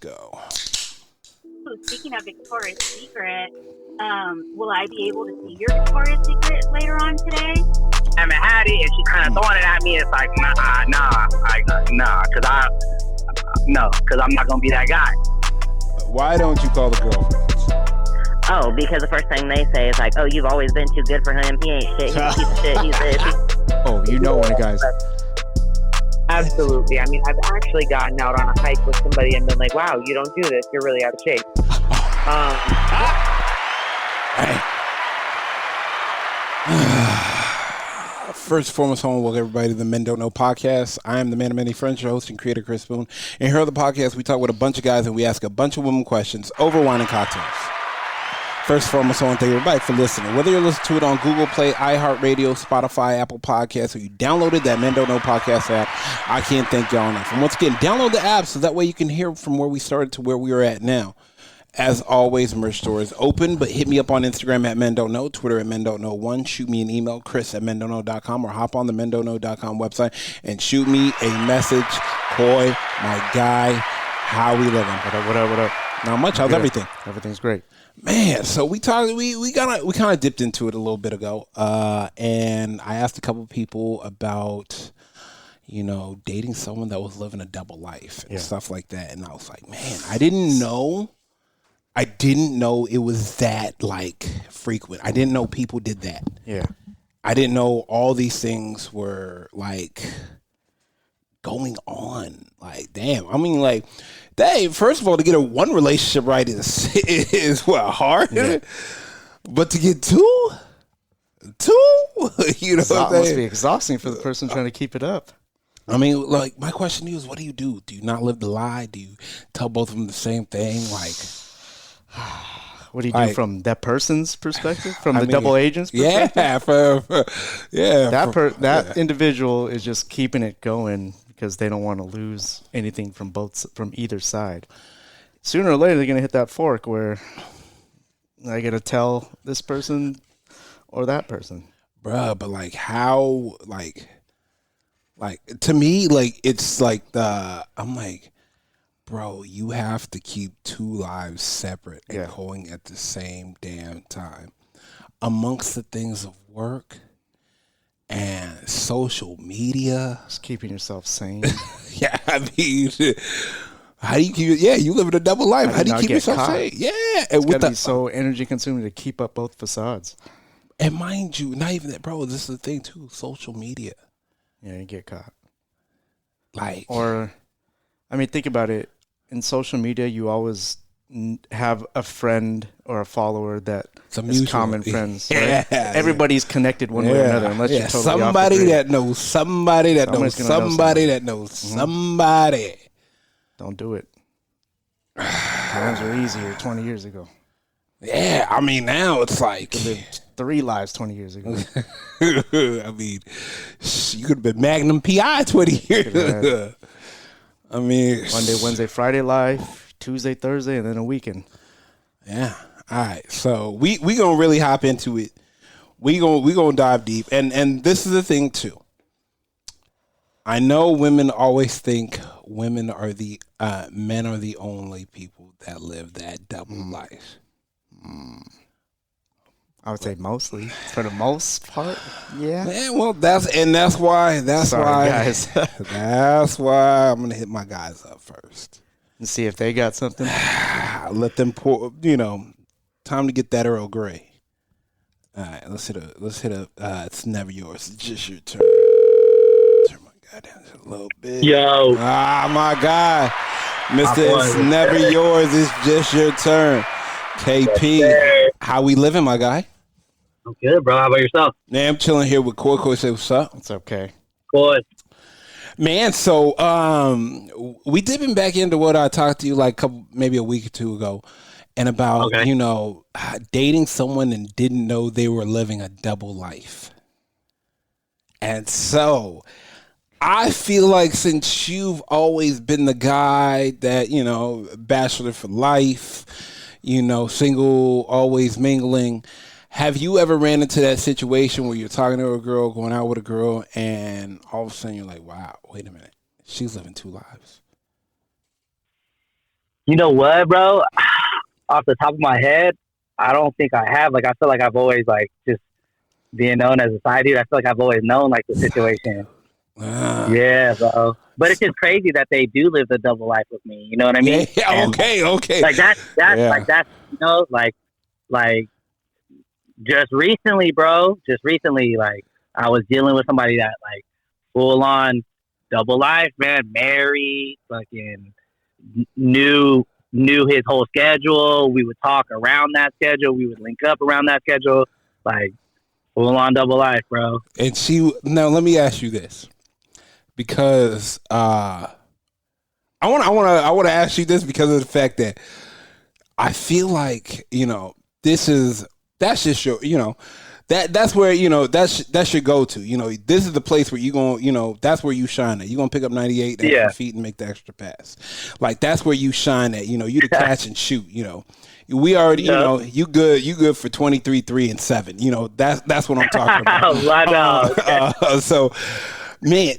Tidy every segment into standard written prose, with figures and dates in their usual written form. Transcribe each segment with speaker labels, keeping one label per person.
Speaker 1: go.
Speaker 2: Speaking of Victoria's Secret, will I be able to see your Victoria's Secret later on today?
Speaker 3: I haven't had it, and she kind of throwing it at me. It's like, because I'm not gonna be that guy.
Speaker 1: Why don't you call the girlfriend?
Speaker 4: Oh, because the first thing they say is like, "Oh, you've always been too good for him. He ain't shit. He's a piece of shit. He's this."
Speaker 5: Oh, you know one, guys.
Speaker 3: Absolutely. I mean, I've actually gotten out on a hike with somebody and been like, "Wow, you don't do this. You're really out of shape."
Speaker 1: First and foremost, I want to welcome everybody to the Men Don't Know podcast. I am the man of many friends, your host and creator, Chris Boone. And here on the podcast, we talk with a bunch of guys and we ask a bunch of women questions over wine and cocktails. First and foremost, I want to thank everybody for listening. Whether you're listening to it on Google Play, iHeartRadio, Spotify, Apple Podcasts, or you downloaded that Men Don't Know podcast app, I can't thank y'all enough. And once again, download the app so that way you can hear from where we started to where we are at now. As always, merch store is open, but hit me up on Instagram at Men Don't Know, Twitter at Men Don't Know 1, shoot me an email, chris@mendontknow.com, or hop on the mendontknow.com website and shoot me a message. Coy, my guy, how we living?
Speaker 5: What up?
Speaker 1: Not much. How's everything?
Speaker 5: Everything's great.
Speaker 1: Man, so we kind of dipped into it a little bit ago, and I asked a couple people about, dating someone that was living a double life and stuff like that, and I was like, man, I didn't know it was that frequent. I didn't know people did that.
Speaker 5: Yeah.
Speaker 1: I didn't know all these things were going on. Damn. I mean, first of all, to get one relationship right is hard. Yeah. But to get two,
Speaker 5: it must be exhausting for the person trying to keep it up.
Speaker 1: I mean, my question to you is, what do you do? Do you not live the lie? Do you tell both of them the same thing?
Speaker 5: What do you do from that person's perspective? From the double agent's perspective?
Speaker 1: That
Speaker 5: individual is just keeping it going because they don't want to lose anything from either side. Sooner or later, they're going to hit that fork where I got to tell this person or that person.
Speaker 1: Bruh, but how, to me, it's I'm like, bro, you have to keep two lives separate and going at the same damn time. Amongst the things of work and social media.
Speaker 5: Just keeping yourself sane.
Speaker 1: Yeah, I mean, how do you keep it? Yeah, you live in a double life. How do you keep yourself sane? Yeah.
Speaker 5: It's got to be so energy consuming to keep up both facades.
Speaker 1: And mind you, not even that, bro, this is the thing too, social media.
Speaker 5: Yeah, you get caught. Think about it. In social media, you always have a friend or a follower that is common friends. Right? Everybody's connected one way or another, unless you're totally
Speaker 1: somebody that knows somebody that knows somebody that knows somebody.
Speaker 5: Don't do it. Times were easier 20 years ago.
Speaker 1: Yeah, I mean, now it's like...
Speaker 5: You lived 3 lives 20 years ago.
Speaker 1: I mean, you could have been Magnum P.I. 20 years ago. I mean,
Speaker 5: Monday, Wednesday, Friday live, Tuesday, Thursday, and then a weekend.
Speaker 1: Yeah. All right. So we gonna really hop into it. We gonna dive deep, and this is the thing too. I know women always think men are the only people that live that double life.
Speaker 5: I would say mostly, for the most part, yeah.
Speaker 1: Yeah, well, that's why
Speaker 5: guys.
Speaker 1: That's why I'm gonna hit my guys up first
Speaker 5: and see if they got something.
Speaker 1: Let them pour. Time to get that Earl Grey. All right, let's hit a. It's never yours. It's just your turn. Turn my guy down just a little bit.
Speaker 3: Yo,
Speaker 1: my guy, Mister. It's never yours. It's just your turn. KP, how we living, my guy?
Speaker 3: I'm good, bro. How about yourself?
Speaker 1: Man, I'm chilling here with Coy. Coy, say what's up?
Speaker 5: It's okay.
Speaker 3: Good.
Speaker 1: Man, so we dipping back into what I talked to you maybe a week or two ago, and about dating someone and didn't know they were living a double life. And so I feel like since you've always been the guy that, bachelor for life, single, always mingling, have you ever ran into that situation where you're talking to a girl, going out with a girl, and all of a sudden you're like, wow, wait a minute, she's living 2 lives?
Speaker 6: You know what, bro? Off the top of my head, I don't think I have. Like, I feel like I've always, like, just being known as a side dude, I feel like I've always known, like, the situation. Yeah, bro. But it's just crazy that they do live the double life with me. You know what I mean?
Speaker 1: Yeah, okay.
Speaker 6: Like, that's like, that's, you know, like, just recently, bro, like, I was dealing with somebody that, like, full on double life, man, married, fucking knew his whole schedule. We would talk around that schedule. We would link up around that schedule. Like, full on double life, bro.
Speaker 1: And now let me ask you this, because I want to ask you this because of the fact that I feel like, you know, that's just your, you know, that's where, you know, that's your go to. You know, this is the place where you going, you know, that's where you shine at. You're gonna pick up 98 extra feet and make the extra pass. Like, that's where you shine at. You know, you the catch and shoot. You know, we already, you know, you good for 23, 3, and 7. You know, that's what I'm talking about. So, man,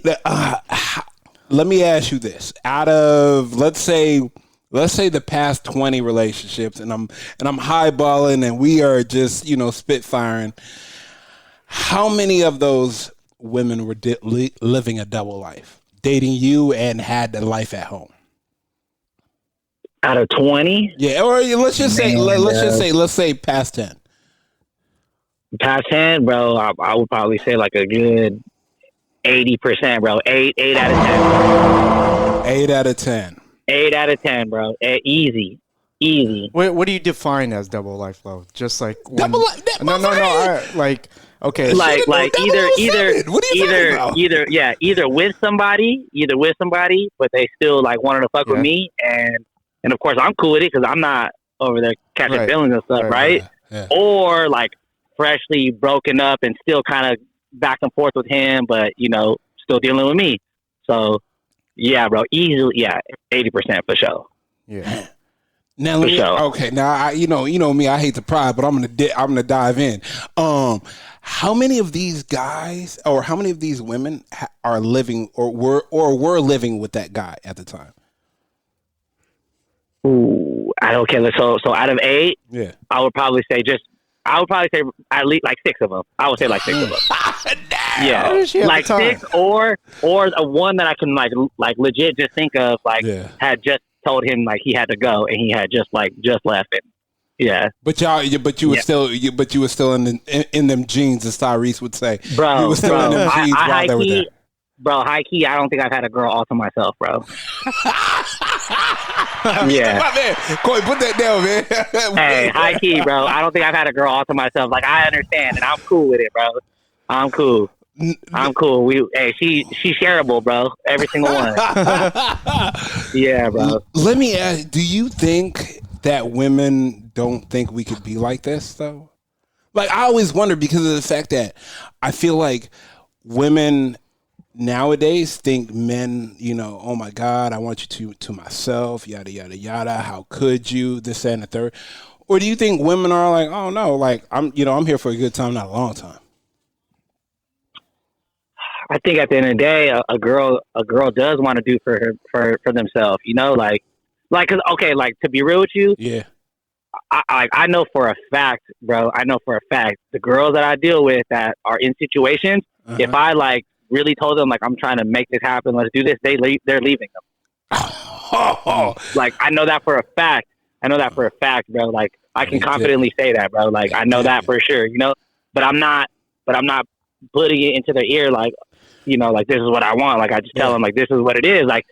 Speaker 1: let me ask you this: out of let's say the past 20 relationships, and I'm highballing, and we are just, you know, spitfiring, how many of those women were living a double life, dating you and had the life at home?
Speaker 6: Out of 20?
Speaker 1: Yeah, or let's just say past 10.
Speaker 6: Past 10, bro, I would probably say like a good 80%, bro. 8 out of 10.
Speaker 1: 8 out of 10.
Speaker 6: 8 out of 10, bro. Easy.
Speaker 5: What do you define as double life, Lo? Just like
Speaker 1: Double life?
Speaker 5: No. Like, okay,
Speaker 6: like either
Speaker 1: what are you talking about?
Speaker 6: either with somebody, but they still like wanted to fuck with me, and of course I'm cool with it because I'm not over there catching feelings and stuff, right?
Speaker 1: Yeah.
Speaker 6: Or like freshly broken up and still kind of back and forth with him, but you know, still dealing with me. So. Yeah, bro. Easily, 80% for sure.
Speaker 5: Yeah.
Speaker 1: Now, okay. Now, you know me. I hate to pry, but I'm gonna dive in. How many of these guys, or how many of these women are living, or were living with that guy at the time?
Speaker 6: Ooh, so out of 8, I would probably say at least like 6 of them. I would say like 6 of them. Yeah, like 6 or a one that I can like legit just think of, like had just told him like he had to go and he had just left it. Yeah, but you were still in them jeans, as Tyrese would say,
Speaker 1: bro. You were still in them jeans while they were there.
Speaker 6: Bro, high key, I don't think I've had a girl all to myself, bro. Yeah,
Speaker 1: my man, Coy, put that down, man.
Speaker 6: Hey, high key, bro. I don't think I've had a girl all to myself. Like, I understand, and I'm cool with it, bro. I'm cool. She's shareable, bro. Every single one. Yeah, bro.
Speaker 1: Let me ask, do you think that women don't think we could be like this, though? Like, I always wonder, because of the fact that I feel like women nowadays think men, you know, oh my God, I want you to myself, yada, yada, yada. How could you? This, that, and the third. Or do you think women are like, oh no, like I'm here for a good time, not a long time?
Speaker 6: I think at the end of the day, a girl does want to do for themselves, you know, like, cause okay, like to be real with you,
Speaker 1: yeah,
Speaker 6: I know for a fact, bro. I know for a fact the girls that I deal with that are in situations, if I like really told them like I'm trying to make this happen, let's do this, they're leaving them. Like I know that for a fact. Bro. Like I can confidently say that, bro. Like I know that for sure, you know. But I'm not putting it into their ear like, you know, like this is what I want. Like I just tell them like this is what it is. Like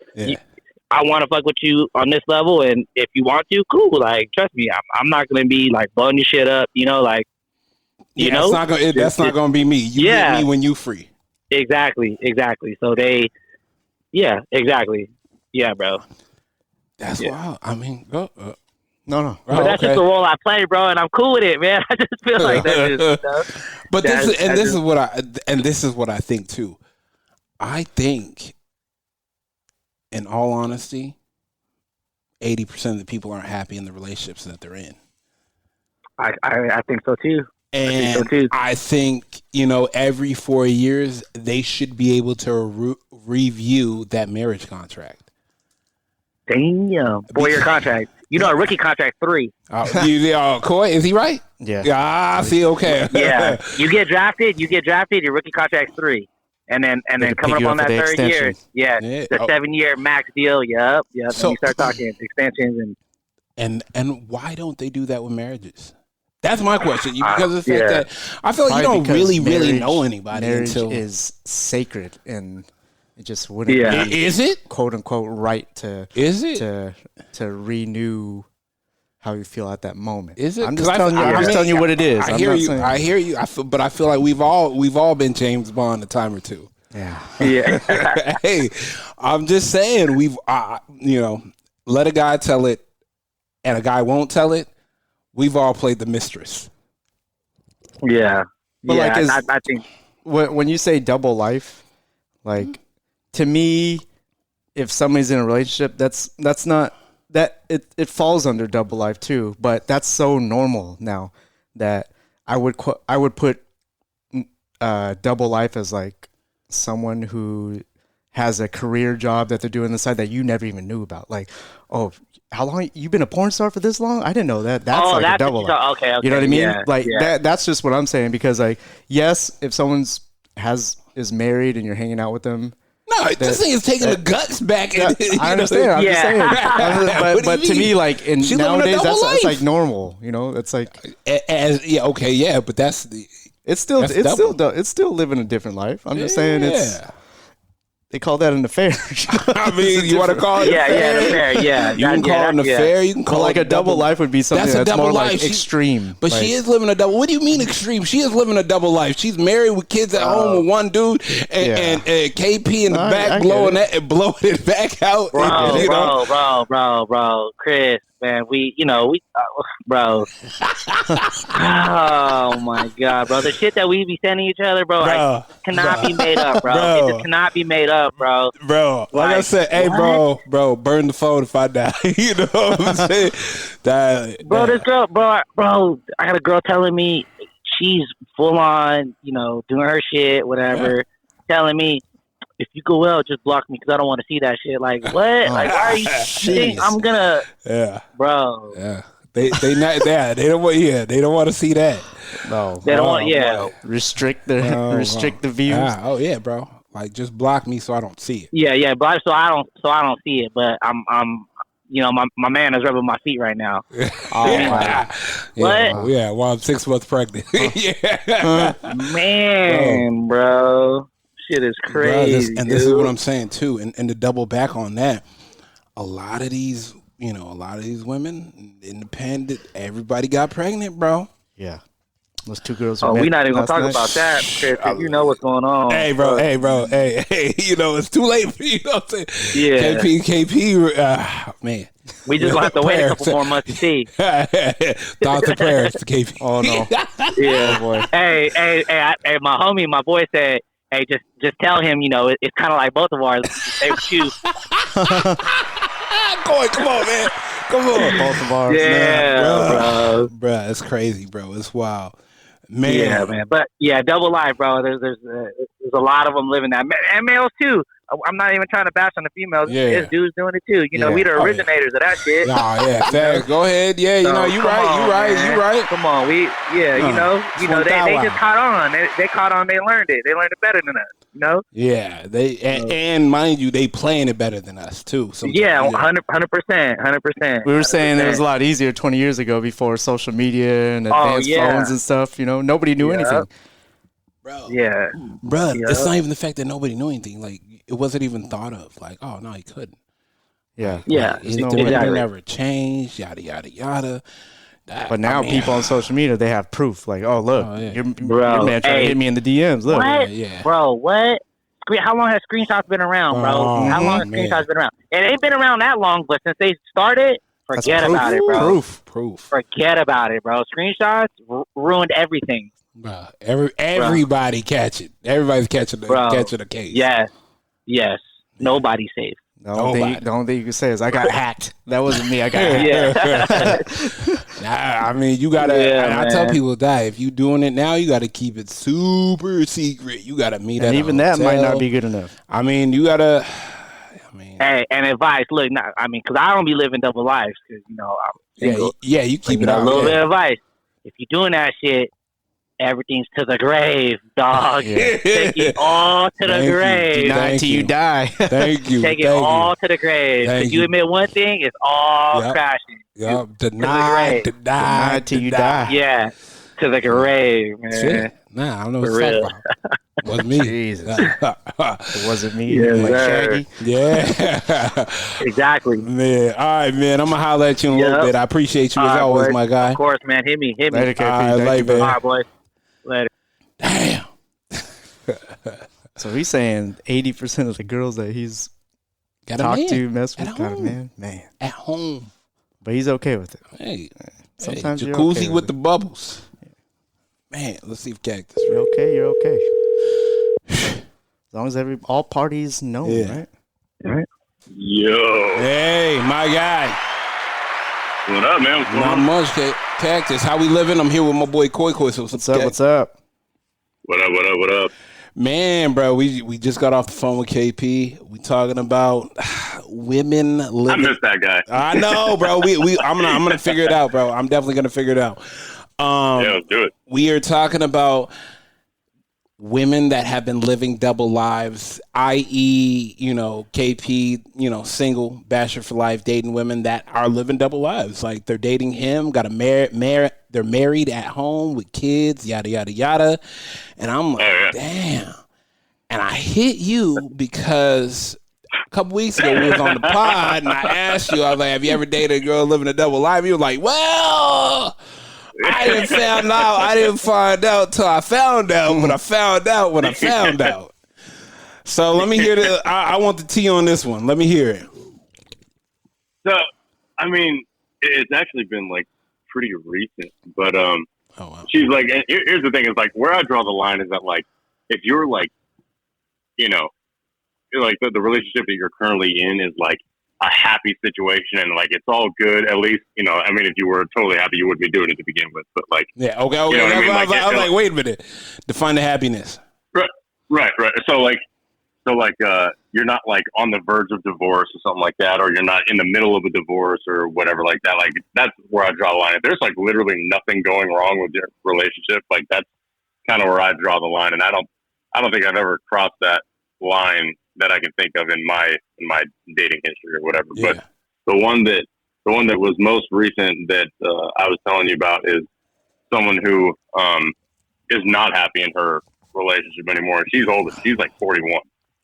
Speaker 6: I want to fuck with you on this level, and if you want to, cool. Like trust me, I'm not gonna be like blowing your shit up, you know. Like you know,
Speaker 1: that's not gonna be me. You get me when you free.
Speaker 6: Exactly. So exactly. Yeah, bro.
Speaker 1: That's wild. I mean, go.
Speaker 5: No.
Speaker 6: But that's just the role I play, bro, and I'm cool with it, man. I just feel like that is, you know,
Speaker 1: But this is what I think too. I think, in all honesty, 80% of the people aren't happy in the relationships that they're in.
Speaker 6: I think so too.
Speaker 1: And I think, you know, every 4 years they should be able to review that marriage contract.
Speaker 6: Damn. 4-year contract. You know, a rookie contract 3.
Speaker 1: Coy, is he right?
Speaker 5: Yeah.
Speaker 1: Ah, see, okay.
Speaker 6: Yeah. You get drafted, your rookie contract's 3. And then coming up on that third year, the 7-year max deal. Yep.
Speaker 1: So
Speaker 6: and you start talking extensions
Speaker 1: and why don't they do that with marriages? That's my question. Because of the fact that I feel like
Speaker 5: Probably
Speaker 1: you don't really know anybody
Speaker 5: marriage
Speaker 1: until
Speaker 5: is sacred, and it just wouldn't be
Speaker 1: is it
Speaker 5: quote unquote right to to renew how you feel at that moment.
Speaker 1: Is it?
Speaker 5: I'm just telling you what it is.
Speaker 1: I hear you. I hear you. But I feel like we've all been James Bond a time or two.
Speaker 5: Yeah.
Speaker 1: Hey, I'm just saying we've let a guy tell it, and a guy won't tell it. We've all played the mistress.
Speaker 6: Yeah.
Speaker 5: But
Speaker 6: I think
Speaker 5: when you say double life, like to me, if somebody's in a relationship, that's not that it falls under double life too. But that's so normal now that I would put double life as like someone who has a career job that they're doing on the side that you never even knew about. Like, oh, how long you been a porn star for this long? I didn't know that. That's like a double life.
Speaker 6: Okay.
Speaker 5: You know what I mean?
Speaker 6: Yeah,
Speaker 5: that's just what I'm saying, because like, yes, if someone's is married and you're hanging out with them.
Speaker 1: No, this thing is taking the guts back.
Speaker 5: I understand. I'm just saying. But to me, like nowadays, that's like normal. You know, it's like
Speaker 1: but that's
Speaker 5: it's still living a different life. I'm just saying they call that an affair.
Speaker 1: I mean, you want to call it?
Speaker 6: An affair. Yeah,
Speaker 1: you can call it an affair. You can call
Speaker 5: like
Speaker 1: it
Speaker 5: a double life would be something that's more like extreme.
Speaker 1: But she is living a double. What do you mean extreme? She is living a double life. She's married with kids at home with one dude, and KP in the back blowing it back out.
Speaker 6: Bro, Chris. Man, bro. Oh my God, bro. The shit that we be sending each other, bro, cannot be made up, bro. It just cannot be made up, bro.
Speaker 1: Bro, like I said, hey, bro, burn the phone if I die. You know what I'm saying?
Speaker 6: This girl, bro, I got a girl telling me she's full on, doing her shit, whatever, telling me, if you go out, just block me because I don't want to see that shit. Like, what? Like, why are you think I'm gonna? Yeah, bro.
Speaker 1: Yeah, they not that. They don't want. Yeah, they don't want to see that.
Speaker 5: No,
Speaker 6: they don't want. Yeah,
Speaker 5: bro. Restrict the views.
Speaker 1: Oh yeah, bro. Like, just block me so I don't see it.
Speaker 6: Yeah, block so I don't see it. But I'm my man is rubbing my feet right now. What?
Speaker 1: Yeah, while I'm 6 months pregnant.
Speaker 6: Man, bro. Shit is crazy.
Speaker 1: Bro, this is what I'm saying too, and to double back on that, a lot of these women, independent, everybody got pregnant, bro.
Speaker 5: Yeah, those 2 girls.
Speaker 6: We're not even gonna talk about that, Chris. You know what's going on.
Speaker 1: Hey, bro. Hey, it's too late for you. Know what I'm saying?
Speaker 6: Yeah.
Speaker 1: KP, man.
Speaker 6: We just gonna have to wait a couple more months to see.
Speaker 1: Thoughts and prayers to KP.
Speaker 5: Oh no.
Speaker 6: Yeah.
Speaker 5: Oh, boy.
Speaker 6: Hey, my boy said, hey, just tell him, it's kind of like both of ours. They would choose.
Speaker 1: Come on, man. Come on.
Speaker 5: Both of ours.
Speaker 6: Yeah, bro.
Speaker 1: Bro, it's crazy, bro. It's wild. Man.
Speaker 6: Yeah, man. But, yeah, double life, bro. There's a lot of them living that. And males, too. I'm not even trying to bash on the females.
Speaker 1: Yeah.
Speaker 6: There's dudes doing it, too. We the originators of that shit.
Speaker 1: Nah, yeah. Go ahead. Yeah,
Speaker 6: so,
Speaker 1: you right.
Speaker 6: Come on. They just caught on. They caught on. They learned it. They learned it better than us,
Speaker 1: Yeah. And mind you, they playing it better than us, too.
Speaker 6: Yeah, 100%.
Speaker 5: We were saying it was a lot easier 20 years ago before social media and advanced phones and stuff. Nobody knew anything.
Speaker 1: Bro.
Speaker 6: Yeah.
Speaker 1: Bro, it's not even the fact that nobody knew anything. Like, it wasn't even thought of. Like, oh, no, he couldn't.
Speaker 5: Yeah.
Speaker 1: It never changed, yada, yada, yada.
Speaker 5: But now people on social media, they have proof. Like, oh, look, your man tried to hit me in the DMs. Look.
Speaker 6: What? Yeah. Bro, what? How long has screenshots been around, bro? How long has screenshots been around? It ain't been around that long, but since they started, forget about it, bro.
Speaker 1: Proof.
Speaker 6: Forget about it, bro. Screenshots ruined everything.
Speaker 1: Bro, everybody catch it. Everybody's catching the case.
Speaker 6: Yes. Nobody's safe.
Speaker 5: The only thing you can say is I got hacked. That wasn't me. I got hacked.
Speaker 1: I mean, you gotta. I tell people that if you doing it now, you gotta keep it super secret. You gotta meet.
Speaker 5: And even that might not be good enough.
Speaker 1: I mean, you gotta. I mean,
Speaker 6: Hey, and advice. Look, because I don't be living double lives because I'm single.
Speaker 1: yeah, you keep it
Speaker 6: A
Speaker 1: out.
Speaker 6: little
Speaker 1: Yeah.
Speaker 6: bit of advice. If you're doing that shit, everything's to the grave, dog.
Speaker 5: Yeah.
Speaker 6: Take it all to the
Speaker 1: Thank you.
Speaker 6: grave.
Speaker 5: Deny
Speaker 1: Thank
Speaker 5: till you
Speaker 1: you.
Speaker 5: die.
Speaker 1: Thank you.
Speaker 6: Take it
Speaker 1: Thank
Speaker 6: all
Speaker 1: you.
Speaker 6: to the grave.
Speaker 1: Thank
Speaker 6: If you
Speaker 1: you.
Speaker 6: admit one thing, it's all
Speaker 1: Yep.
Speaker 6: crashing.
Speaker 1: Yep. Deny
Speaker 5: Deny till you die.
Speaker 6: Yeah, to the grave, man.
Speaker 1: Shit. Nah, I don't know what
Speaker 6: For
Speaker 1: to
Speaker 6: real.
Speaker 1: talk about. Wasn't me.
Speaker 5: Jesus. It wasn't me.
Speaker 6: Yes,
Speaker 5: like
Speaker 6: sir.
Speaker 5: Shaggy.
Speaker 1: Yeah.
Speaker 6: Exactly.
Speaker 1: Man. All right, man. I'm gonna holler at you in a little
Speaker 6: Yep.
Speaker 1: bit. I appreciate you as
Speaker 6: All right,
Speaker 1: always,
Speaker 6: boys.
Speaker 1: my guy.
Speaker 6: Of course, man. Hit me.
Speaker 5: Later, KP.
Speaker 1: All right,
Speaker 5: Thank
Speaker 1: later,
Speaker 5: you,
Speaker 1: man.
Speaker 5: bro.
Speaker 6: All right, boys. Later.
Speaker 1: Damn.
Speaker 5: So he's saying 80% of the girls that he's
Speaker 1: Got a
Speaker 5: talked
Speaker 1: man
Speaker 5: to, messed
Speaker 1: at
Speaker 5: with, got a
Speaker 1: home.
Speaker 5: man.
Speaker 1: at home.
Speaker 5: But he's okay with it.
Speaker 1: Hey.
Speaker 5: Sometimes
Speaker 1: hey,
Speaker 5: you're
Speaker 1: jacuzzi
Speaker 5: okay
Speaker 1: with
Speaker 5: with
Speaker 1: the bubbles. Man, let's see if Cactus.
Speaker 5: You're okay. You're okay. As long as all parties know,
Speaker 1: Yeah.
Speaker 5: right?
Speaker 7: Yo,
Speaker 1: Hey, my guy.
Speaker 7: what up, man? What's going
Speaker 1: Not
Speaker 7: on?
Speaker 1: much, Cactus. How we living? I'm here with my boy Koi Koi. So
Speaker 5: What's up? What's up?
Speaker 7: What up? What up? What up?
Speaker 1: Man, bro, we just got off the phone with KP. We talking about women
Speaker 7: I
Speaker 1: living.
Speaker 7: miss that guy.
Speaker 1: I know, bro. I'm gonna figure it out, bro. I'm definitely gonna figure it out.
Speaker 7: Yeah, let's do it.
Speaker 1: We are talking about women that have been living double lives, i.e., KP, single, bachelor for life, dating women that are living double lives. Like they're dating him, got a they're married at home with kids, yada yada yada. And I'm like,
Speaker 7: Oh, yeah.
Speaker 1: damn. And I hit you because a couple weeks ago we was on the pod and I asked you, I was like, have you ever dated a girl living a double life? You were like, well, I didn't find out till I found out, but I found out when I found out. So let me hear I want the tea on this one. Let me hear it.
Speaker 7: So, I mean, it's actually been like pretty recent, but
Speaker 1: Oh, wow.
Speaker 7: she's like, and here's the thing: is like where I draw the line is that like if you're like, like the relationship that you're currently in is like a happy situation and like it's all good. At least I mean, if you were totally happy, you wouldn't be doing it to begin with. But like,
Speaker 1: Yeah, okay.
Speaker 7: You know what I mean?
Speaker 1: I was
Speaker 7: Like,
Speaker 1: like, wait a minute. Define the happiness.
Speaker 7: right. So you're not like on the verge of divorce or something like that, or you're not in the middle of a divorce or whatever like that. Like that's where I draw the line. If there's like literally nothing going wrong with your relationship, like that's kind of where I draw the line. And I don't think I've ever crossed that line that I can think of in my dating history or whatever.
Speaker 1: Yeah.
Speaker 7: But the one that was most recent that I was telling you about is someone who is not happy in her relationship anymore. She's older. She's like 41.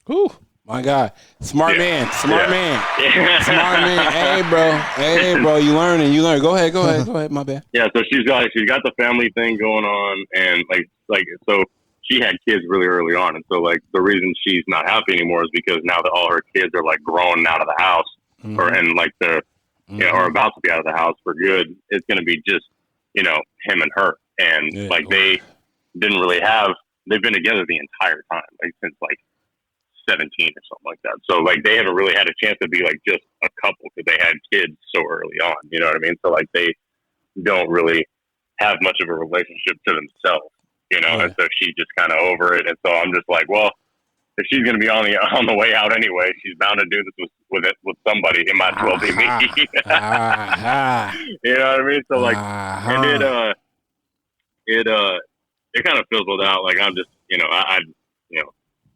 Speaker 1: Whew, my God. Smart man. Smart man.
Speaker 7: Yeah.
Speaker 1: Smart man. Hey, bro. You learn. Go ahead. My bad.
Speaker 7: Yeah, so she's got the family thing going on, and like so she had kids really early on, and so like the reason she's not happy anymore is because now that all her kids are like grown out of the house,
Speaker 1: Mhm.
Speaker 7: and like they're are about to be out of the house for good. It's going to be just him and her, and
Speaker 1: Yeah.
Speaker 7: like they didn't really they've been together the entire time, like since like 17 or something like that. So like they haven't really had a chance to be like just a couple because they had kids so early on. You know what I mean? So like they don't really have much of a relationship to themselves.
Speaker 1: Yeah.
Speaker 7: And so she's just kind of over it. And so I'm just like, well, if she's going to be on the way out anyway, she's bound to do this with somebody. It might as well be me. You know what I mean? So like, and it kind of fizzled out. Like I'm just, I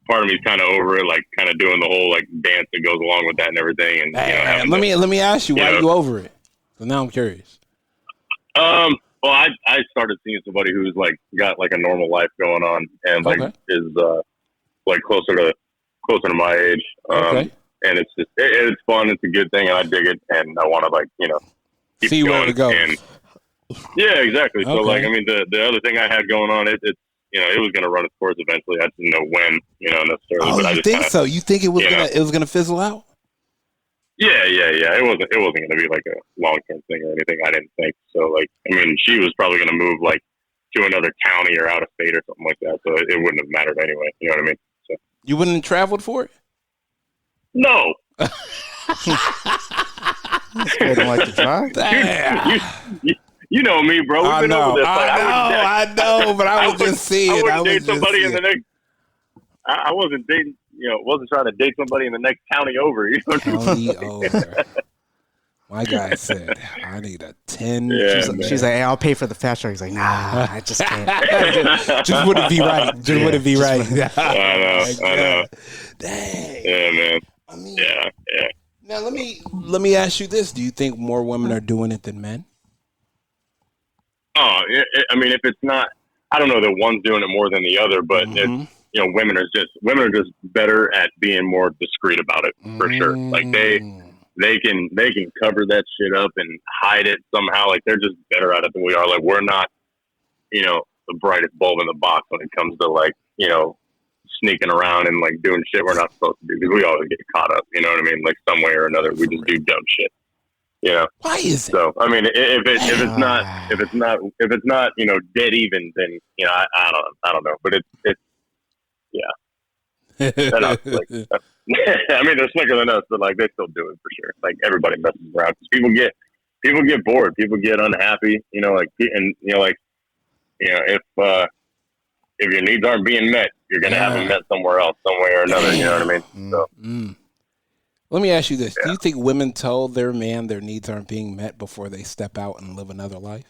Speaker 7: part of me's kind of over it, like kind of doing the whole like dance that goes along with that and everything. And having
Speaker 1: let me ask you, why are you over it? So now I'm curious.
Speaker 7: Well, I started seeing somebody who's like got like a normal life going on and like
Speaker 1: Okay.
Speaker 7: is like closer to my age.
Speaker 1: Okay.
Speaker 7: And it's just it's fun. It's a good thing, and I dig it. And I want to keep
Speaker 1: See where
Speaker 7: going.
Speaker 1: it goes.
Speaker 7: And, yeah, exactly. So
Speaker 1: Okay.
Speaker 7: like I mean, the other thing I had going on, it was going to run its course eventually. I didn't know when, necessarily.
Speaker 1: Oh,
Speaker 7: but I
Speaker 1: you
Speaker 7: just
Speaker 1: think
Speaker 7: kinda,
Speaker 1: so? You think it was gonna fizzle out?
Speaker 7: Yeah. It wasn't going to be like a long term thing or anything. I didn't think so. Like, I mean, she was probably going to move like to another county or out of state or something like that. So it wouldn't have mattered anyway. You know what I mean? So
Speaker 1: You wouldn't have traveled for it?
Speaker 7: no,
Speaker 5: They don't like to drive.
Speaker 7: you know me, bro. We've
Speaker 1: I
Speaker 7: been
Speaker 1: know,
Speaker 7: over this. Like,
Speaker 1: I know, but I was just seeing.
Speaker 7: I wouldn't date somebody in the next. I wasn't dating wasn't trying to date somebody in the next county over. You know what I mean?
Speaker 1: County over. My guy said, I need a 10.
Speaker 7: Yeah,
Speaker 5: She's like, hey, I'll pay for the fast track. He's like, nah, I just can't.
Speaker 1: Just wouldn't be right. Just wouldn't be right.
Speaker 7: I know.
Speaker 1: Dang.
Speaker 7: Yeah, man.
Speaker 1: I mean,
Speaker 7: Yeah.
Speaker 1: now let me ask you this: do you think more women are doing it than men?
Speaker 7: Oh, I mean, if it's not, I don't know that one's doing it more than the other, but it's, women are just better at being more discreet about it for sure. Like they can cover that shit up and hide it somehow. Like they're just better at it than we are. Like we're not, the brightest bulb in the box when it comes to like, sneaking around and like doing shit we're not supposed to do, because we always get caught up. You know what I mean? Like some way or another, we just do dumb shit.
Speaker 1: Why is it?
Speaker 7: So I mean, if it's not dead even, then I don't know. But it's yeah. They're not slick. I mean, they're slicker than us, but like they still do it for sure. Like everybody messes around because people get bored, people get unhappy. If your needs aren't being met, you're gonna have them met somewhere else, some way or another. You know what I mean? So.
Speaker 1: Let me ask you this: do you think women tell their man their needs aren't being met before they step out and live another life?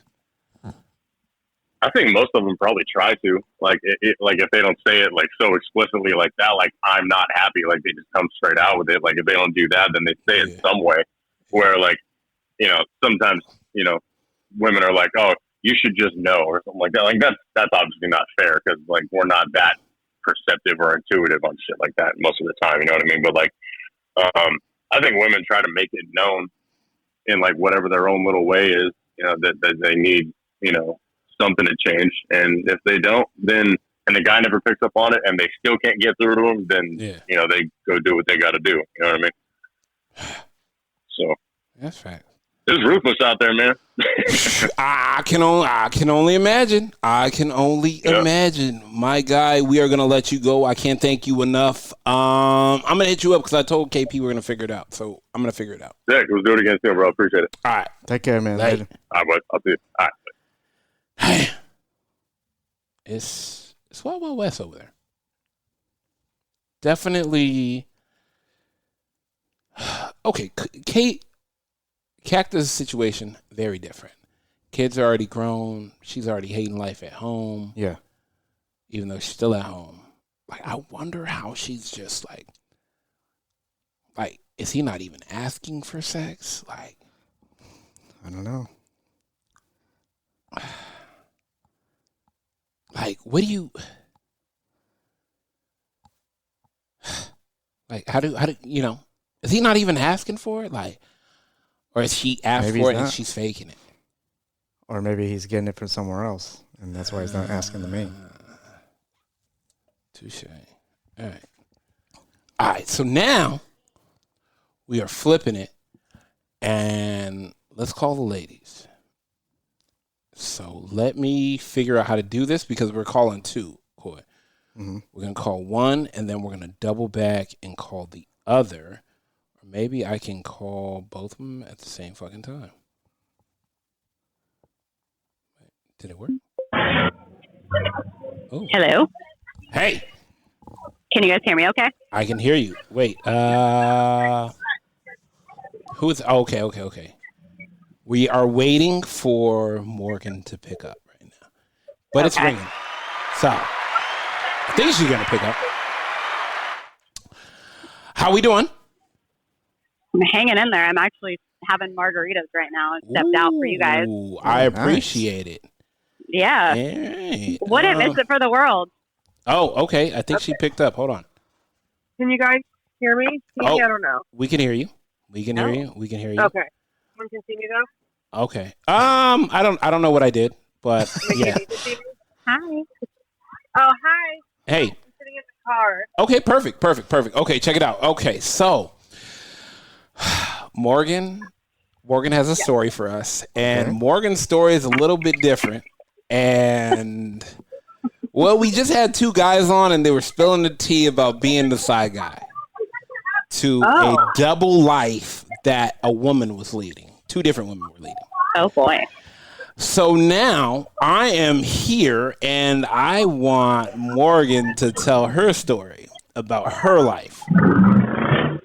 Speaker 7: I think most of them probably try to. Like, like if they don't say it like so explicitly like that, like I'm not happy, like they just come straight out with it. Like if they don't do that, then they say it some way. Where like, sometimes women are like, oh, you should just know, or something like that. Like that's obviously not fair because like we're not that perceptive or intuitive on shit like that most of the time. You know what I mean? But like, I think women try to make it known in like whatever their own little way is, that they need, something to change. And if they don't, then, and the guy never picks up on it and they still can't get through to him, then, they go do what they got to do. You know what I mean? So
Speaker 1: that's fact.
Speaker 7: There's ruthless out there, man.
Speaker 1: I can only imagine. Imagine. My guy, we are going to let you go. I can't thank you enough. I'm going to hit you up because I told KP we're going to figure it out. So I'm going to figure it out.
Speaker 7: Sick. Let's do it again soon, bro. Appreciate it.
Speaker 1: All right.
Speaker 5: Take care, man.
Speaker 1: Later.
Speaker 7: All right, boys. I'll see you. All right.
Speaker 1: It's Wild Wild West over there. Definitely. Okay, Cactus' situation, very different. Kids are already grown. She's already hating life at home.
Speaker 5: Yeah.
Speaker 1: Even though she's still at home. Like, I wonder how she's just like, is he not even asking for sex? Like,
Speaker 5: I don't know.
Speaker 1: Like, what do you, like, how do, is he not even asking for it? Like, or is she asked for it and she's faking it?
Speaker 5: Or maybe he's getting it from somewhere else, and that's why he's not asking the me.
Speaker 1: Touche. All right. So now we are flipping it, and let's call the ladies. So let me figure out how to do this because we're calling two, Coy. Mm-hmm. We're going to call one, and then we're going to double back and call the other. Or maybe I can call both of them at the same fucking time. Did it work? Oh.
Speaker 2: Hello.
Speaker 1: Hey.
Speaker 2: Can you guys hear me okay?
Speaker 1: I can hear you. Wait. Who's... Okay. We are waiting for Morgan to pick up right now. But it's ringing. So, I think she's going to pick up. How we doing?
Speaker 2: I'm hanging in there. I'm actually having margaritas right now and stepped out for you guys.
Speaker 1: I appreciate it.
Speaker 2: Yeah.
Speaker 1: Hey,
Speaker 2: Wouldn't miss it for the world.
Speaker 1: Oh, okay. I think she picked up. Hold on.
Speaker 3: Can you guys hear me? I don't know.
Speaker 1: We can hear you. We can hear you. Okay.
Speaker 3: Want to continue though?
Speaker 1: Okay. I don't know what I did, but yeah.
Speaker 2: Hi.
Speaker 3: Oh, hi.
Speaker 1: Hey.
Speaker 3: I'm sitting in the car.
Speaker 1: Okay, perfect. Okay, check it out. Okay, so Morgan has a story for us, and Morgan's story is a little bit different. And well, we just had two guys on, and they were spilling the tea about being the side guy to a double life that a woman was leading. Two different women were leading.
Speaker 2: Oh, boy.
Speaker 1: So now I am here, and I want Morgan to tell her story about her life.
Speaker 2: Okay.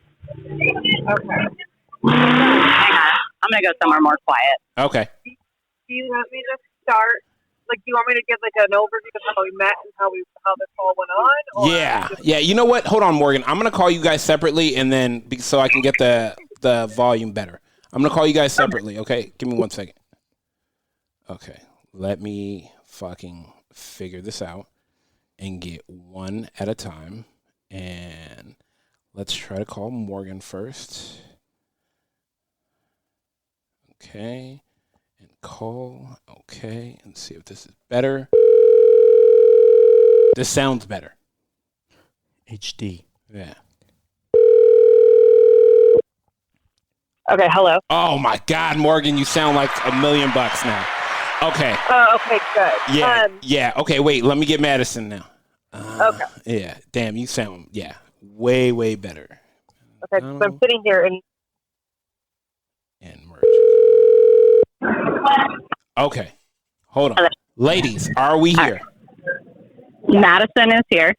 Speaker 4: Hang on. I'm gonna go somewhere more quiet.
Speaker 1: Okay.
Speaker 2: Do you want me to start? Like, do you want me to give like an overview of how we met and how this all went on? Or
Speaker 1: Yeah. You know what? Hold on, Morgan. I'm gonna call you guys separately, and then so I can get the volume better. I'm gonna call you guys separately. Okay. Give me 1 second. Okay. Let me fucking figure this out and get one at a time. And let's try to call Morgan first. Okay. And call. Okay. And see if this is better. This sounds better.
Speaker 5: HD.
Speaker 1: Yeah.
Speaker 3: Okay, hello.
Speaker 1: Oh my God, Morgan, you sound like $1 million now. Okay.
Speaker 3: Oh, okay, good.
Speaker 1: Yeah. Yeah. Okay. Wait. Let me get Madison now.
Speaker 3: Okay.
Speaker 1: Yeah. Damn. You sound way, way better.
Speaker 3: Okay, so I'm sitting here and
Speaker 1: merge. Okay. Hold on. Ladies, are we here?
Speaker 4: Madison is here.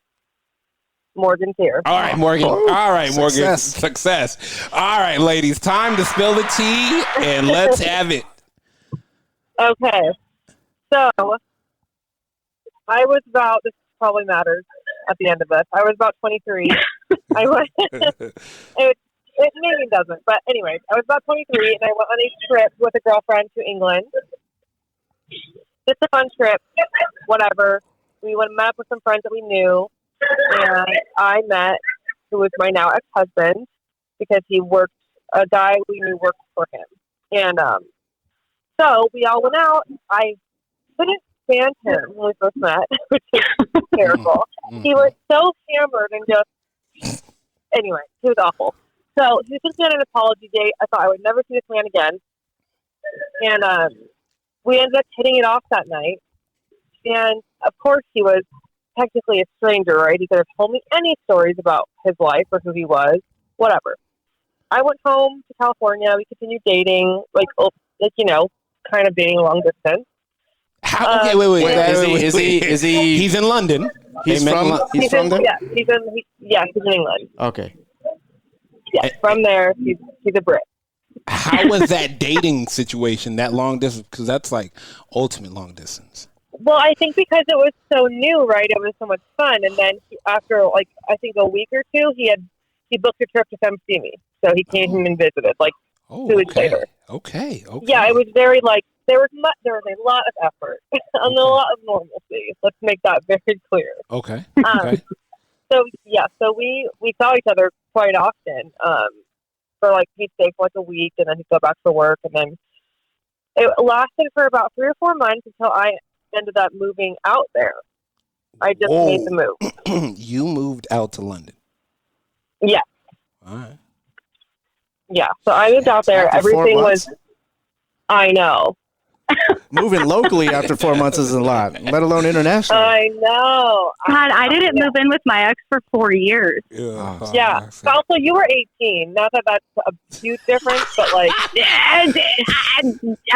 Speaker 3: Morgan's here.
Speaker 1: All right, Morgan.
Speaker 5: Oh,
Speaker 1: All right, Morgan.
Speaker 5: success.
Speaker 1: All right, ladies. Time to spill the tea and let's have it.
Speaker 3: Okay, so I was about, this probably matters at the end of this, I was about 23. I went, it maybe doesn't, but anyways, I was about 23 and I went on a trip with a girlfriend to England. Just a fun trip, whatever. We went and met up with some friends that we knew, and I met who was my now ex-husband because a guy we knew worked for him. And so we all went out. I couldn't stand him when we first met, which is terrible. He was so hammered and just, anyway, he was awful. So he took me on an apology date. I thought I would never see this man again. And we ended up hitting it off that night. And of course he was technically a stranger, right? He could have told me any stories about his life or who he was, whatever. I went home to California. We continued dating, kind of dating long distance.
Speaker 1: Okay, wait.
Speaker 5: Is he?
Speaker 1: He's in London.
Speaker 5: He's from there.
Speaker 3: Yeah, he's in England.
Speaker 5: Okay.
Speaker 3: Yeah, from there. He's a Brit.
Speaker 1: How was that dating situation, that long distance? Because that's like ultimate long distance.
Speaker 3: Well, I think because it was so new, right? It was so much fun. And then after, I think a week or two, he booked a trip to come see me. So he came and visited, 2 weeks later.
Speaker 1: Okay.
Speaker 3: Yeah, it was very, there was a lot of effort and a lot of normalcy. Let's make that very clear.
Speaker 1: Okay.
Speaker 3: So we saw each other quite often. He'd stay for a week and then he'd go back for work. And then it lasted for about 3 or 4 months until I ended up moving out there. I just made the move.
Speaker 1: You moved out to London?
Speaker 3: Yeah.
Speaker 1: All right.
Speaker 3: Yeah, so I moved out there.
Speaker 5: After
Speaker 3: Everything
Speaker 5: 4
Speaker 3: was,
Speaker 5: months?
Speaker 3: I know.
Speaker 5: Moving locally after 4 months is a lot, let alone international.
Speaker 3: I know.
Speaker 4: God, I didn't move in with my ex for 4 years.
Speaker 3: Yeah. Also, you were 18. Not that that's a huge difference, but
Speaker 4: I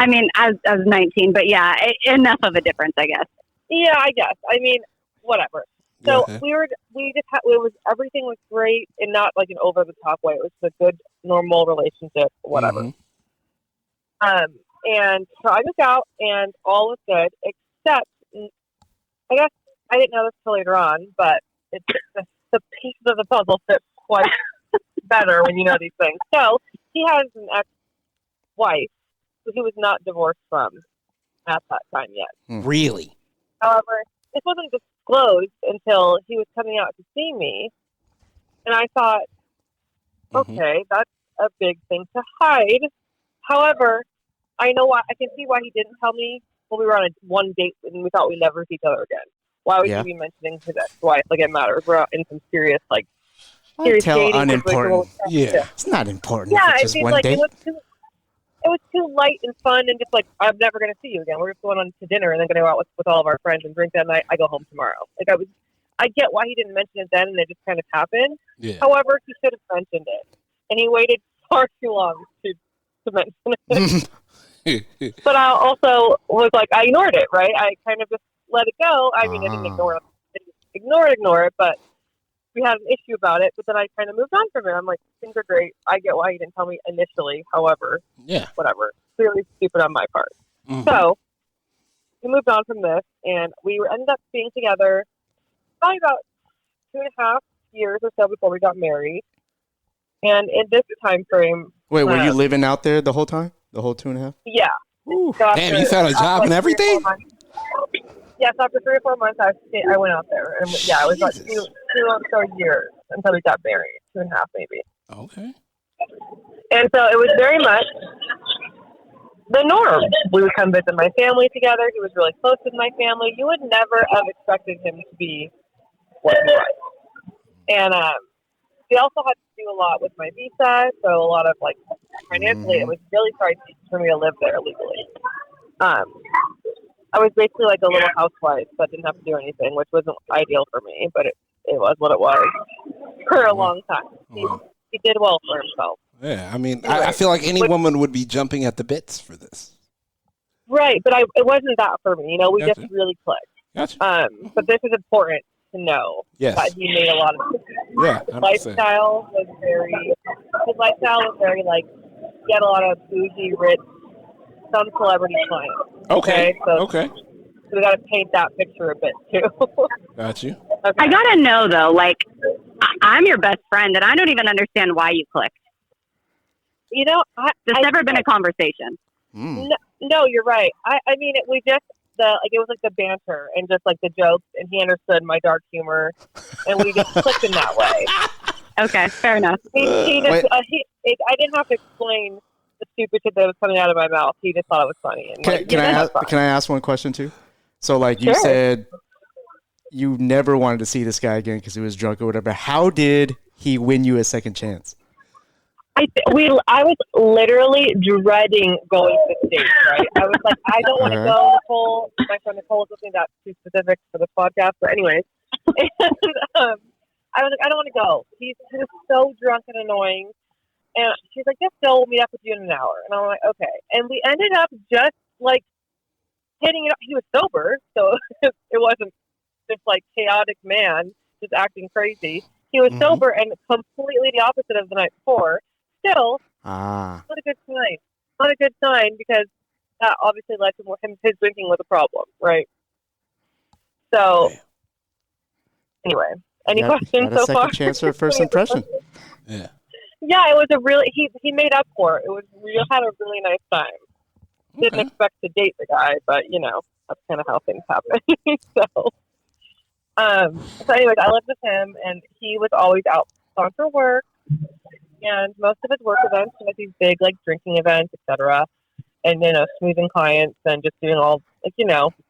Speaker 4: mean, I was 19, but yeah, enough of a difference, I guess.
Speaker 3: Yeah, I guess. I mean, whatever. So everything was great and not like an over the top way. It was a good, normal relationship, whatever.
Speaker 1: Mm-hmm.
Speaker 3: And so I moved out and all was good, except I guess I didn't know this till later on, but the pieces of the puzzle fit quite better when you know these things. So he has an ex-wife who he was not divorced from at that time yet.
Speaker 1: Really?
Speaker 3: However, this wasn't disclosed until he was coming out to see me. And I thought, okay, that's a big thing to hide. However, I can see why he didn't tell me when we were on one date and we thought we'd never see each other again. Why would he be mentioning his ex-wife? It matters. We're out in some serious, serious dating.
Speaker 5: Unimportant.
Speaker 1: Yeah.
Speaker 5: It's not important.
Speaker 3: Yeah,
Speaker 5: it's just
Speaker 3: seemed
Speaker 5: one
Speaker 3: like
Speaker 5: date.
Speaker 3: it was too light and fun and just I'm never going to see you again. We're just going on to dinner and then going to go out with all of our friends and drink that night. I go home tomorrow. I get why he didn't mention it then and it just kind of happened.
Speaker 1: Yeah.
Speaker 3: However, he should have mentioned it. And he waited far too long to mention it. But I also was I ignored it, right? I kind of just let it go. I mean, I didn't ignore it, but we had an issue about it, but then I kind of moved on from it. I'm like, things are great. I get why you didn't tell me initially. However, whatever. Clearly stupid on my part.
Speaker 1: Mm-hmm.
Speaker 3: So we moved on from this, and we ended up being together probably about 2.5 years or so before we got married. And in this time frame,
Speaker 5: wait, were you living out there the whole time? The whole 2.5?
Speaker 3: Yeah.
Speaker 1: So damn, you found a job and everything?
Speaker 3: Yes, after 3 or 4 months, I went out there, and it was about two or so years until we got married, 2.5 maybe.
Speaker 1: Okay.
Speaker 3: And so it was very much the norm. We would come visit my family together. He was really close with my family. You would never have expected him to be what he was. And we also had to do a lot with my visa, so a lot of like financially, it was really pricey for me to live there legally. I was basically like a little housewife, but didn't have to do anything, which wasn't ideal for me, but it was what it was for a long time. He did well for himself.
Speaker 1: Yeah, I mean, I feel like any woman would be jumping at the bits for this.
Speaker 3: Right, but it wasn't that for me. You know, we just really clicked.
Speaker 1: Gotcha.
Speaker 3: But this is important to know that he made a lot of decisions.
Speaker 1: Yeah,
Speaker 3: his lifestyle was very like, he had a lot of bougie, rich, some celebrity clients.
Speaker 1: Okay.
Speaker 3: So we got to paint that picture a bit too.
Speaker 1: Got you.
Speaker 2: Okay. I got to know though, like, I'm your best friend and I don't even understand why you clicked.
Speaker 3: You know,
Speaker 2: there's never been a conversation.
Speaker 3: No, you're right. I mean, it was like the banter and just like the jokes, and he understood my dark humor, and we just clicked in that way.
Speaker 2: Okay, fair enough.
Speaker 3: I didn't have to explain the stupid shit that was coming out of my mouth. He just thought it was funny. And
Speaker 5: can I ask one question too? So, like you said, you never wanted to see this guy again because he was drunk or whatever. How did he win you a second chance?
Speaker 3: I was literally dreading going to the States, right? I was like, I don't want to go, Nicole. My friend Nicole was looking at too specific for this podcast, but anyways. And, I was like, I don't want to go. He was so drunk and annoying. And she's like, just go, we'll meet up with you in an hour. And I'm like, okay. And we ended up just like hitting it up. He was sober, so it wasn't just like chaotic man just acting crazy. He was sober and completely the opposite of the night before. Still, not a good sign. Not a good sign because that obviously led to his drinking was a problem, right? So, anyway, any questions so far?
Speaker 5: Second chance for a first impression.
Speaker 1: Yeah.
Speaker 3: Yeah, it was a really he made up for it. We had a really nice time. Didn't expect to date the guy, but you know that's kind of how things happen. So anyways, I lived with him, and he was always out on for work. And most of his work events were like these big, like drinking events, etc. And smoothing clients and just doing all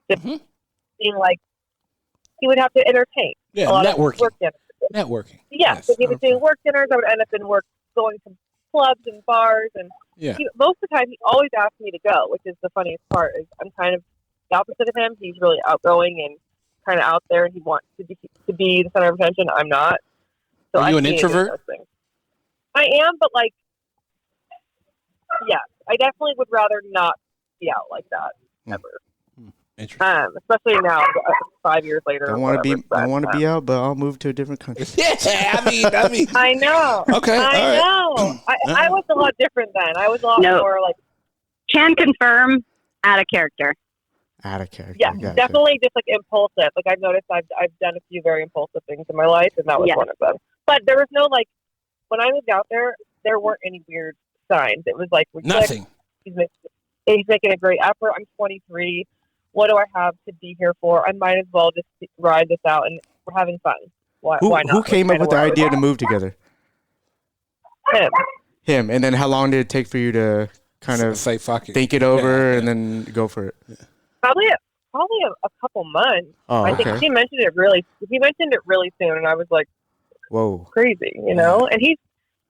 Speaker 3: just being like he would have to entertain.
Speaker 1: Yeah,
Speaker 3: a lot
Speaker 1: networking.
Speaker 3: Of work dinners.
Speaker 1: Networking.
Speaker 3: Yeah, so he was doing work dinners. I would end up going to clubs and bars, and most of the time he always asked me to go, which is the funniest part. Is I'm kind of the opposite of him. He's really outgoing and kind of out there, and he wants to be the center of attention. I'm not. So
Speaker 1: Are you an introvert?
Speaker 3: I am, but like, yeah, I definitely would rather not be out like that ever. Especially now, 5 years later.
Speaker 5: I want to be out, but I'll move to a different country.
Speaker 1: Yeah, I mean.
Speaker 3: I know.
Speaker 1: Okay,
Speaker 3: I know. I was a lot different then. I was a lot more like.
Speaker 2: Can confirm, out of character.
Speaker 5: Out of character.
Speaker 3: Yeah,
Speaker 5: gotcha.
Speaker 3: Definitely just like impulsive. Like I've noticed, I've done a few very impulsive things in my life, and that was one of them. But there was no like. When I moved out there weren't any weird signs. It was like
Speaker 1: nothing.
Speaker 3: He's making a great effort. I'm 23. What do I have to be here for? I might as well just ride this out, and we're having fun. Why not?
Speaker 5: Who came up with the idea to move together?
Speaker 3: Him.
Speaker 5: And then how long did it take for you to kind of
Speaker 1: say fuck it,
Speaker 5: think it over, and then go for it?
Speaker 3: Probably a couple months.
Speaker 5: Oh,
Speaker 3: I think he mentioned it really soon, and I was like,
Speaker 5: whoa,
Speaker 3: crazy, And he's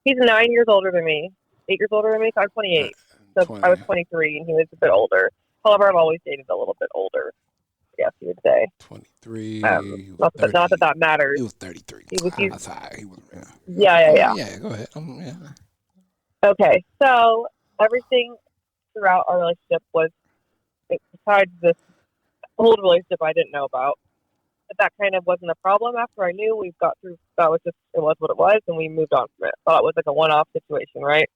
Speaker 3: 9 years older than me, 8 years older than me. So I'm 28. So 20. I was 23, and he was a bit older. However, I've always dated a little bit older. I guess you would say
Speaker 1: 23.
Speaker 3: Not that matters.
Speaker 1: He was 33. That's high. He was.
Speaker 3: Yeah.
Speaker 1: Yeah. Go ahead.
Speaker 3: Okay, so everything throughout our relationship was, besides this old relationship I didn't know about, But that kind of wasn't a problem after I knew we got through. That was just, it was what it was, and we moved on from it. Thought it was like a one-off situation, right?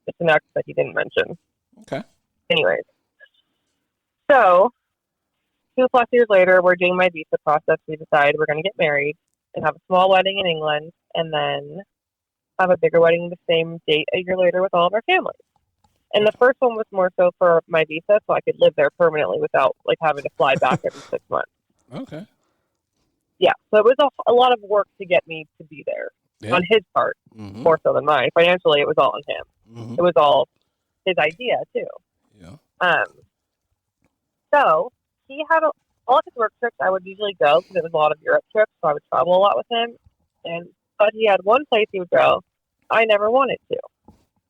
Speaker 3: It's an ex that he didn't mention.
Speaker 1: Okay.
Speaker 3: Anyways. So, 2+ years later, we're doing my visa process. We decided we're going to get married and have a small wedding in England, and then have a bigger wedding the same date a year later with all of our families. And the first one was more so for my visa, so I could live there permanently without like having to fly back every 6 months.
Speaker 1: Okay.
Speaker 3: Yeah, so it was a lot of work to get me to be there on his part, more so than mine. Financially, it was all on him. It was all his idea too.
Speaker 1: Yeah.
Speaker 3: So he had all of his work trips. I would usually go because it was a lot of Europe trips, so I would travel a lot with him. But he had one place he would go. I never wanted to,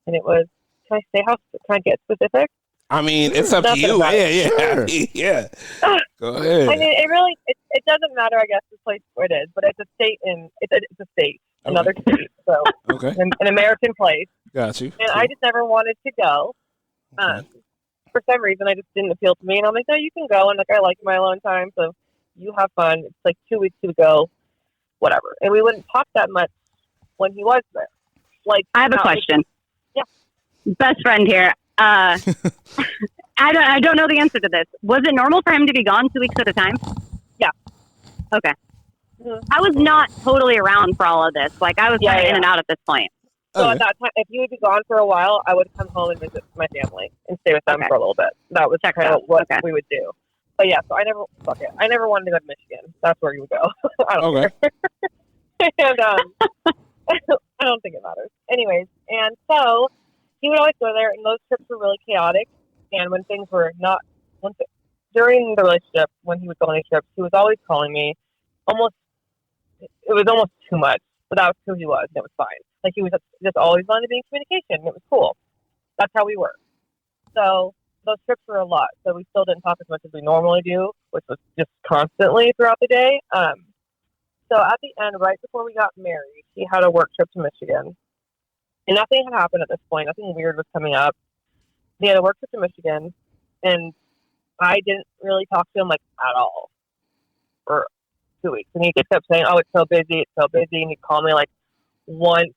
Speaker 3: and it was. Can I say how? Can I get specific?
Speaker 1: I mean, it's up to you. Yeah. Yeah. Go ahead.
Speaker 3: I mean, it doesn't matter. I guess the place where it is, but it's a state it's a state, another state. So
Speaker 1: okay,
Speaker 3: an American place.
Speaker 1: Got you.
Speaker 3: And I just never wanted to go. For some reason, I just didn't appeal to me, and I'm like, no, you can go, and like I like my alone time, so you have fun. It's like 2 weeks to go, whatever. And we wouldn't talk that much when he was there. Like,
Speaker 8: I have a question. Best friend here. I don't know the answer to this. Was it normal for him to be gone 2 weeks at a time?
Speaker 3: Yeah.
Speaker 8: Okay. I was not totally around for all of this. Like I was kind of in and out at this point.
Speaker 3: So at that time, if he would be gone for a while, I would come home and visit my family and stay with them for a little bit. That was kind of what we would do. But yeah, so I never wanted to go to Michigan. That's where you would go. I don't care. And I don't think it matters. Anyways, and so he would always go there, and those trips were really chaotic. And when things were not, during the relationship, when he would go on these trips, he was always calling me. It was almost too much, but that was who he was, and it was fine. Like he was just always wanted to be in communication, and it was cool. That's how we were. So those trips were a lot. So we still didn't talk as much as we normally do, which was just constantly throughout the day. So at the end, right before we got married, he had a work trip to Michigan. And nothing had happened at this point. Nothing weird was coming up. He had a work trip to Michigan, and I didn't really talk to him like at all for 2 weeks. And he just kept saying, "Oh, it's so busy, it's so busy." And he'd call me like once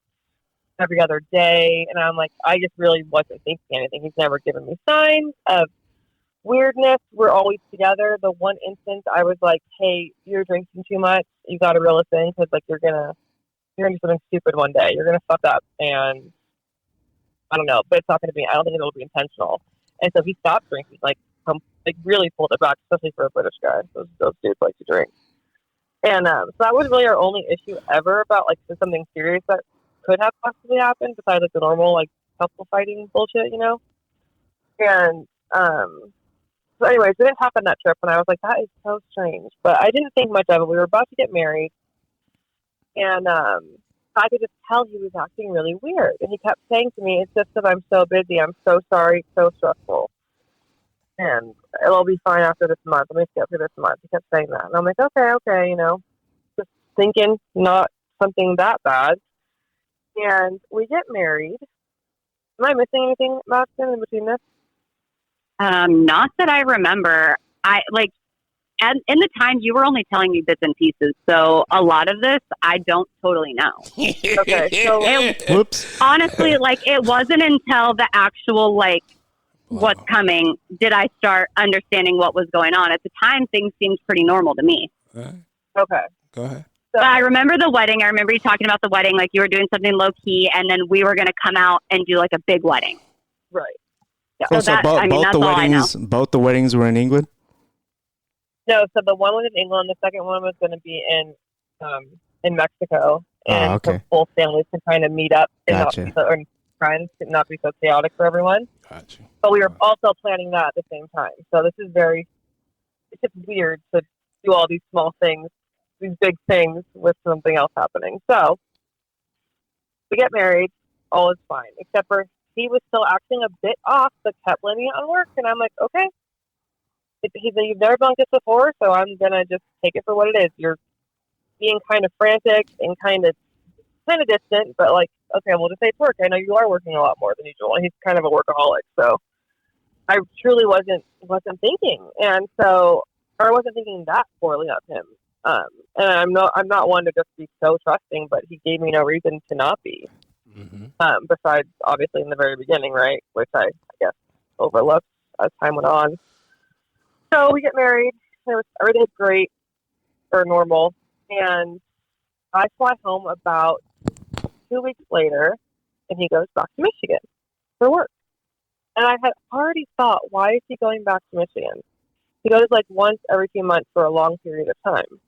Speaker 3: every other day, and I'm like, I just really wasn't thinking anything. He's never given me signs of weirdness. We're always together. The one instance I was like, "Hey, you're drinking too much. You got to reel this in because like you're gonna do something stupid one day. You're gonna fuck up, and I don't know, but it's not gonna be. I don't think it'll be intentional." And so he stopped drinking, like really pulled it back, especially for a British guy. Those dudes like to drink. And so that was really our only issue ever about like something serious that could have possibly happened besides like the normal like couple fighting bullshit, you know. And so anyways, it didn't happen that trip, and I was like, that is so strange. But I didn't think much of it. We were about to get married. And I could just tell he was acting really weird. And he kept saying to me, "It's just that I'm so busy. I'm so sorry. It's so stressful. And it'll be fine after this month. Let me get through this month." He kept saying that. And I'm like, okay, you know, just thinking not something that bad. And we get married. Am I missing anything, Madison, in between this?
Speaker 8: Not that I remember. And in the time, you were only telling me bits and pieces, so a lot of this I don't totally know.
Speaker 3: Okay, so
Speaker 5: Whoops.
Speaker 8: Honestly, like it wasn't until the actual what's coming did I start understanding what was going on. At the time, things seemed pretty normal to me.
Speaker 3: Okay,
Speaker 1: go ahead.
Speaker 8: But I remember the wedding. I remember you talking about the wedding, like you were doing something low key, and then we were going to come out and do like a big wedding.
Speaker 3: Right.
Speaker 8: Yeah.
Speaker 5: So,
Speaker 8: that's all
Speaker 5: both the weddings were in England?
Speaker 3: No, so the one was in England. The second one was going to be in Mexico, and so both families can kind of meet up and not be not be so chaotic for everyone.
Speaker 1: Gotcha.
Speaker 3: But we were also planning that at the same time. So this is it's just weird to do all these small things, these big things with something else happening. So we get married, all is fine, except for he was still acting a bit off, but kept blaming it on work, and I'm like, okay. He's like, "You've never done this before, so I'm gonna just take it for what it is. You're being kind of frantic and kind of distant, but like, okay, we'll just say it's work. I know you are working a lot more than usual." And he's kind of a workaholic, so I truly wasn't thinking, and so I wasn't thinking that poorly of him. And I'm not one to just be so trusting, but he gave me no reason to not be.
Speaker 1: Mm-hmm.
Speaker 3: Besides, obviously, in the very beginning, right, which I guess overlooked as time went on. So we get married. Everything's great or normal, and I fly home about 2 weeks later, and he goes back to Michigan for work. And I had already thought, why is he going back to Michigan? He goes like once every few months for a long period of time.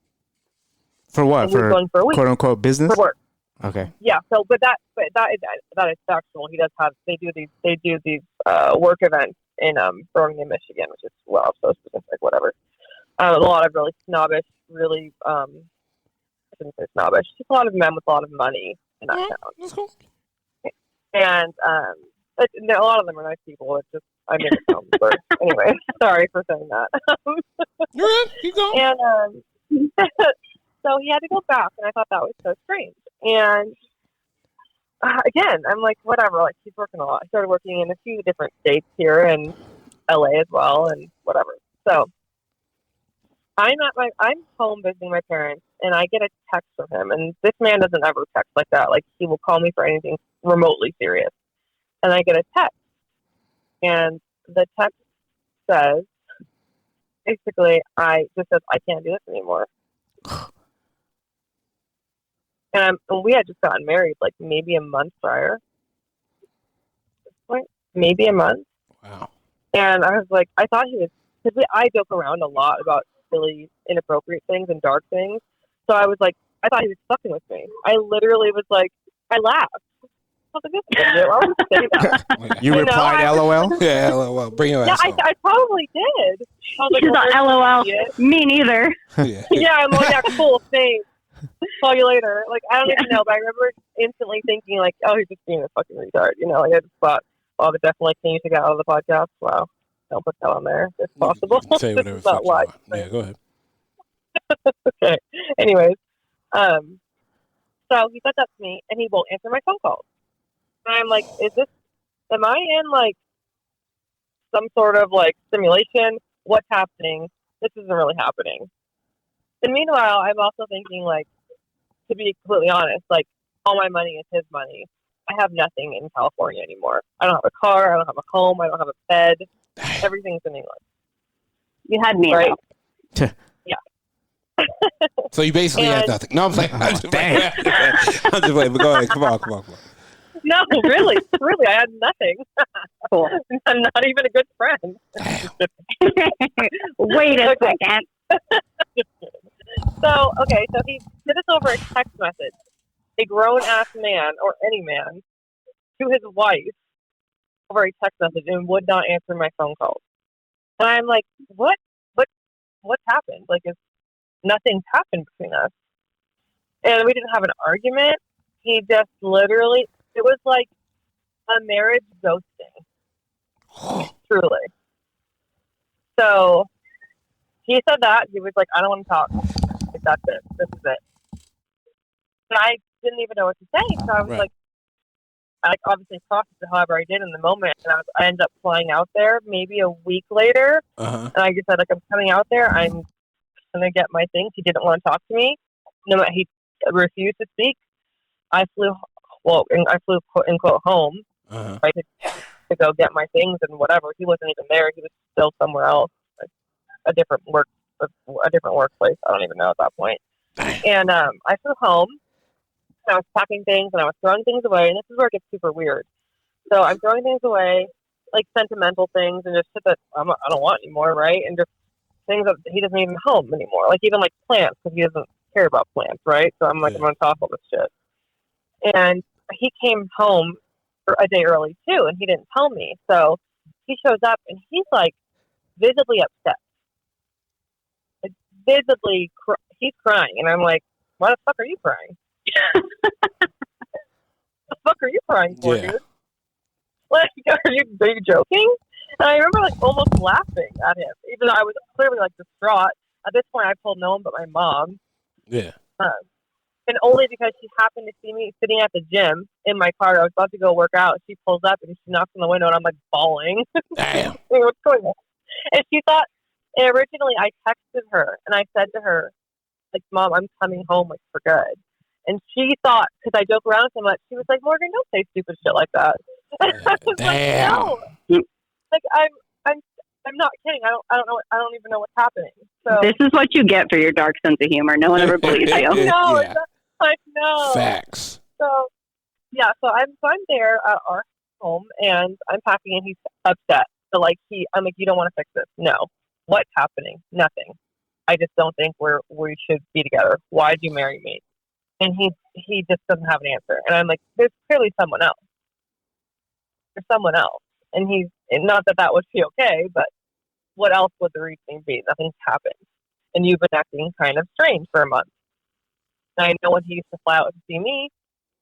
Speaker 5: For what?
Speaker 3: And we've gone for a week.
Speaker 5: Quote unquote business?
Speaker 3: For work.
Speaker 5: Okay.
Speaker 3: Yeah. So, but that is factual. He does have. They do these work events in Birmingham, Michigan, which is so specific. Whatever. A lot of really snobbish, really I shouldn't say snobbish. Just a lot of men with a lot of money in that town.
Speaker 1: That's cool.
Speaker 3: And a lot of them are nice people. It's just I made it sound worse. Anyway, sorry for saying that.
Speaker 1: You're right. Keep going.
Speaker 3: And so he had to go back, and I thought that was so strange. And again, I'm like, whatever. Like he's working a lot. I started working in a few different states here and LA as well, and whatever. So I'm home visiting my parents, and I get a text from him. And this man doesn't ever text like that. Like he will call me for anything remotely serious. And I get a text, and the text says, basically, I can't do this anymore. And we had just gotten married, like maybe a month prior. At this point, maybe a month.
Speaker 1: Wow.
Speaker 3: And I was like, I thought he was, because I joke around a lot about silly, inappropriate things and dark things. So I was like, I thought he was fucking with me. I literally was like, I laughed. I was like, this idiot, why would you say that?
Speaker 5: You replied LOL?
Speaker 1: Yeah, LOL. Bring your
Speaker 3: Yeah,
Speaker 1: ass home.
Speaker 3: I probably did. I was like,
Speaker 8: She's like, LOL.
Speaker 3: idiot.
Speaker 8: Me neither.
Speaker 1: Yeah.
Speaker 3: Yeah, I'm like, yeah, cool, thanks. Call you later. Like, I don't even know, but I remember instantly thinking, like, oh, he's just being a fucking retard. You know, like, I just thought, oh, but definitely can you take out of the podcast? Wow. Don't put that on there if possible.
Speaker 1: Say whatever
Speaker 3: This
Speaker 1: the
Speaker 3: is
Speaker 1: fuck
Speaker 3: not
Speaker 1: you
Speaker 3: live.
Speaker 1: want. Yeah, go ahead.
Speaker 3: Okay. Anyways, so he said that to me, and he won't answer my phone calls. And I'm like, am I in, like, some sort of, like, simulation? What's happening? This isn't really happening. And meanwhile, I'm also thinking, like, to be completely honest, like, all my money is his money. I have nothing in California anymore. I don't have a car. I don't have a home. I don't have a bed. Everything's in England.
Speaker 8: You had me,
Speaker 3: right?
Speaker 8: though.
Speaker 1: So you basically have nothing. No, I'm playing. I'm just playing. I'm just playing. But go ahead. Come on.
Speaker 3: No, really, I had nothing.
Speaker 8: Cool.
Speaker 3: I'm not even a good friend.
Speaker 8: Wait a second.
Speaker 3: So he did this over a text message. A grown-ass man, or any man, to his wife over a text message and would not answer my phone calls. And I'm like, what's happened? Like, nothing's happened between us. And we didn't have an argument. He just literally, it was like a marriage ghosting. Truly. So he said that. He was like, I don't want to talk. Like, that's it. This is it. And I didn't even know what to say. So I was like, I obviously processed it however I did in the moment. And I ended up flying out there maybe a week later. And I just said, like, I'm coming out there. I'm going to get my things. He didn't want to talk to me. No, he refused to speak. I flew in quote home, right, to go get my things and whatever. He wasn't even there. He was still somewhere else, like a different workplace. I don't even know at that point. And I flew home. And I was packing things and I was throwing things away. And this is where it gets super weird. So I'm throwing things away, like sentimental things, and just shit that I don't want anymore, right? And just things that he doesn't even home anymore, like even like plants, because he doesn't care about plants, right? So I'm like, I'm on top of this shit. And he came home a day early too, and he didn't tell me. So he shows up and he's like visibly upset, like visibly he's crying, and I'm like, why the fuck are you crying? The fuck are you crying for, dude? Like, are you joking? And I remember like almost laughing at him, even though I was clearly like distraught. At this point, I told no one but my mom.
Speaker 1: Yeah.
Speaker 3: And only because she happened to see me sitting at the gym in my car. I was about to go work out. She pulls up and she knocks on the window, and I'm like bawling.
Speaker 1: Damn.
Speaker 3: What's going on? And she thought, and originally I texted her and I said to her, like, Mom, I'm coming home, like, for good. And she thought, because I joke around so much, she was like, Morgan, don't say stupid shit like that. I was
Speaker 1: Damn.
Speaker 3: like, no. Like, I'm not kidding. I don't even know what's happening. So
Speaker 8: This is what you get for your dark sense of humor. No one ever believes you.
Speaker 3: no,
Speaker 1: Yeah.
Speaker 3: I know.
Speaker 1: Facts.
Speaker 3: So yeah, so I'm there at our home and I'm packing and he's upset. So like I'm like, you don't want to fix this. No. What's happening? Nothing. I just don't think we should be together. Why'd you marry me? And he just doesn't have an answer. And I'm like, there's clearly someone else. There's someone else. And not that would be okay, but what else would the reasoning be? Nothing's happened. And you've been acting kind of strange for a month. And I know when he used to fly out to see me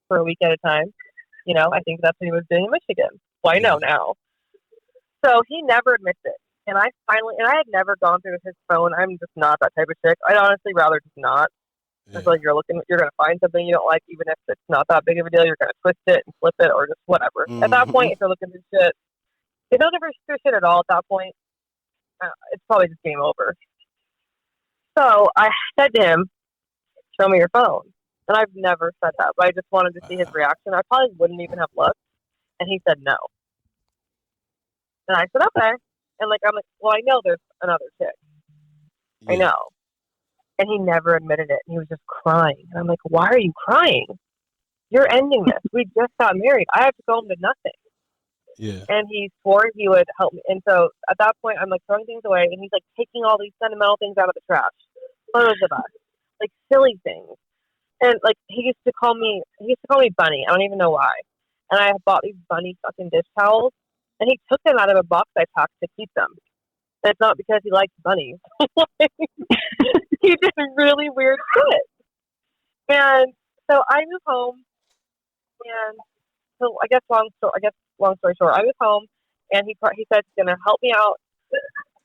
Speaker 3: for a week at a time, I think that's what he was doing in Michigan. Well, I know now. So he never admits it. And I had never gone through his phone. I'm just not that type of chick. I'd honestly rather just not. I feel like you're going to find something you don't like, even if it's not that big of a deal. You're going to twist it and flip it or just whatever.
Speaker 1: Mm-hmm.
Speaker 3: At that point, if you're looking for shit, if you're looking for shit at all at that point, it's probably just game over. So I said to him, show me your phone. And I've never said that, but I just wanted to see his reaction. I probably wouldn't even have looked. And he said no. And I said, okay. And I'm like, well, I know there's another chick.
Speaker 1: Yeah.
Speaker 3: I know. And he never admitted it. And he was just crying. And I'm like, why are you crying? You're ending this. We just got married. I have to go home to nothing.
Speaker 1: Yeah.
Speaker 3: And he swore he would help me. And so at that point, I'm like throwing things away. And he's like taking all these sentimental things out of the trash. Photos of us. Like silly things. And like he used to call me Bunny. I don't even know why. And I had bought these Bunny fucking dish towels. And he took them out of a box I packed to keep them. And it's not because he likes bunnies. He did really weird shit. And so I moved home. And so I guess long story short, I was home. And he said he's going to help me out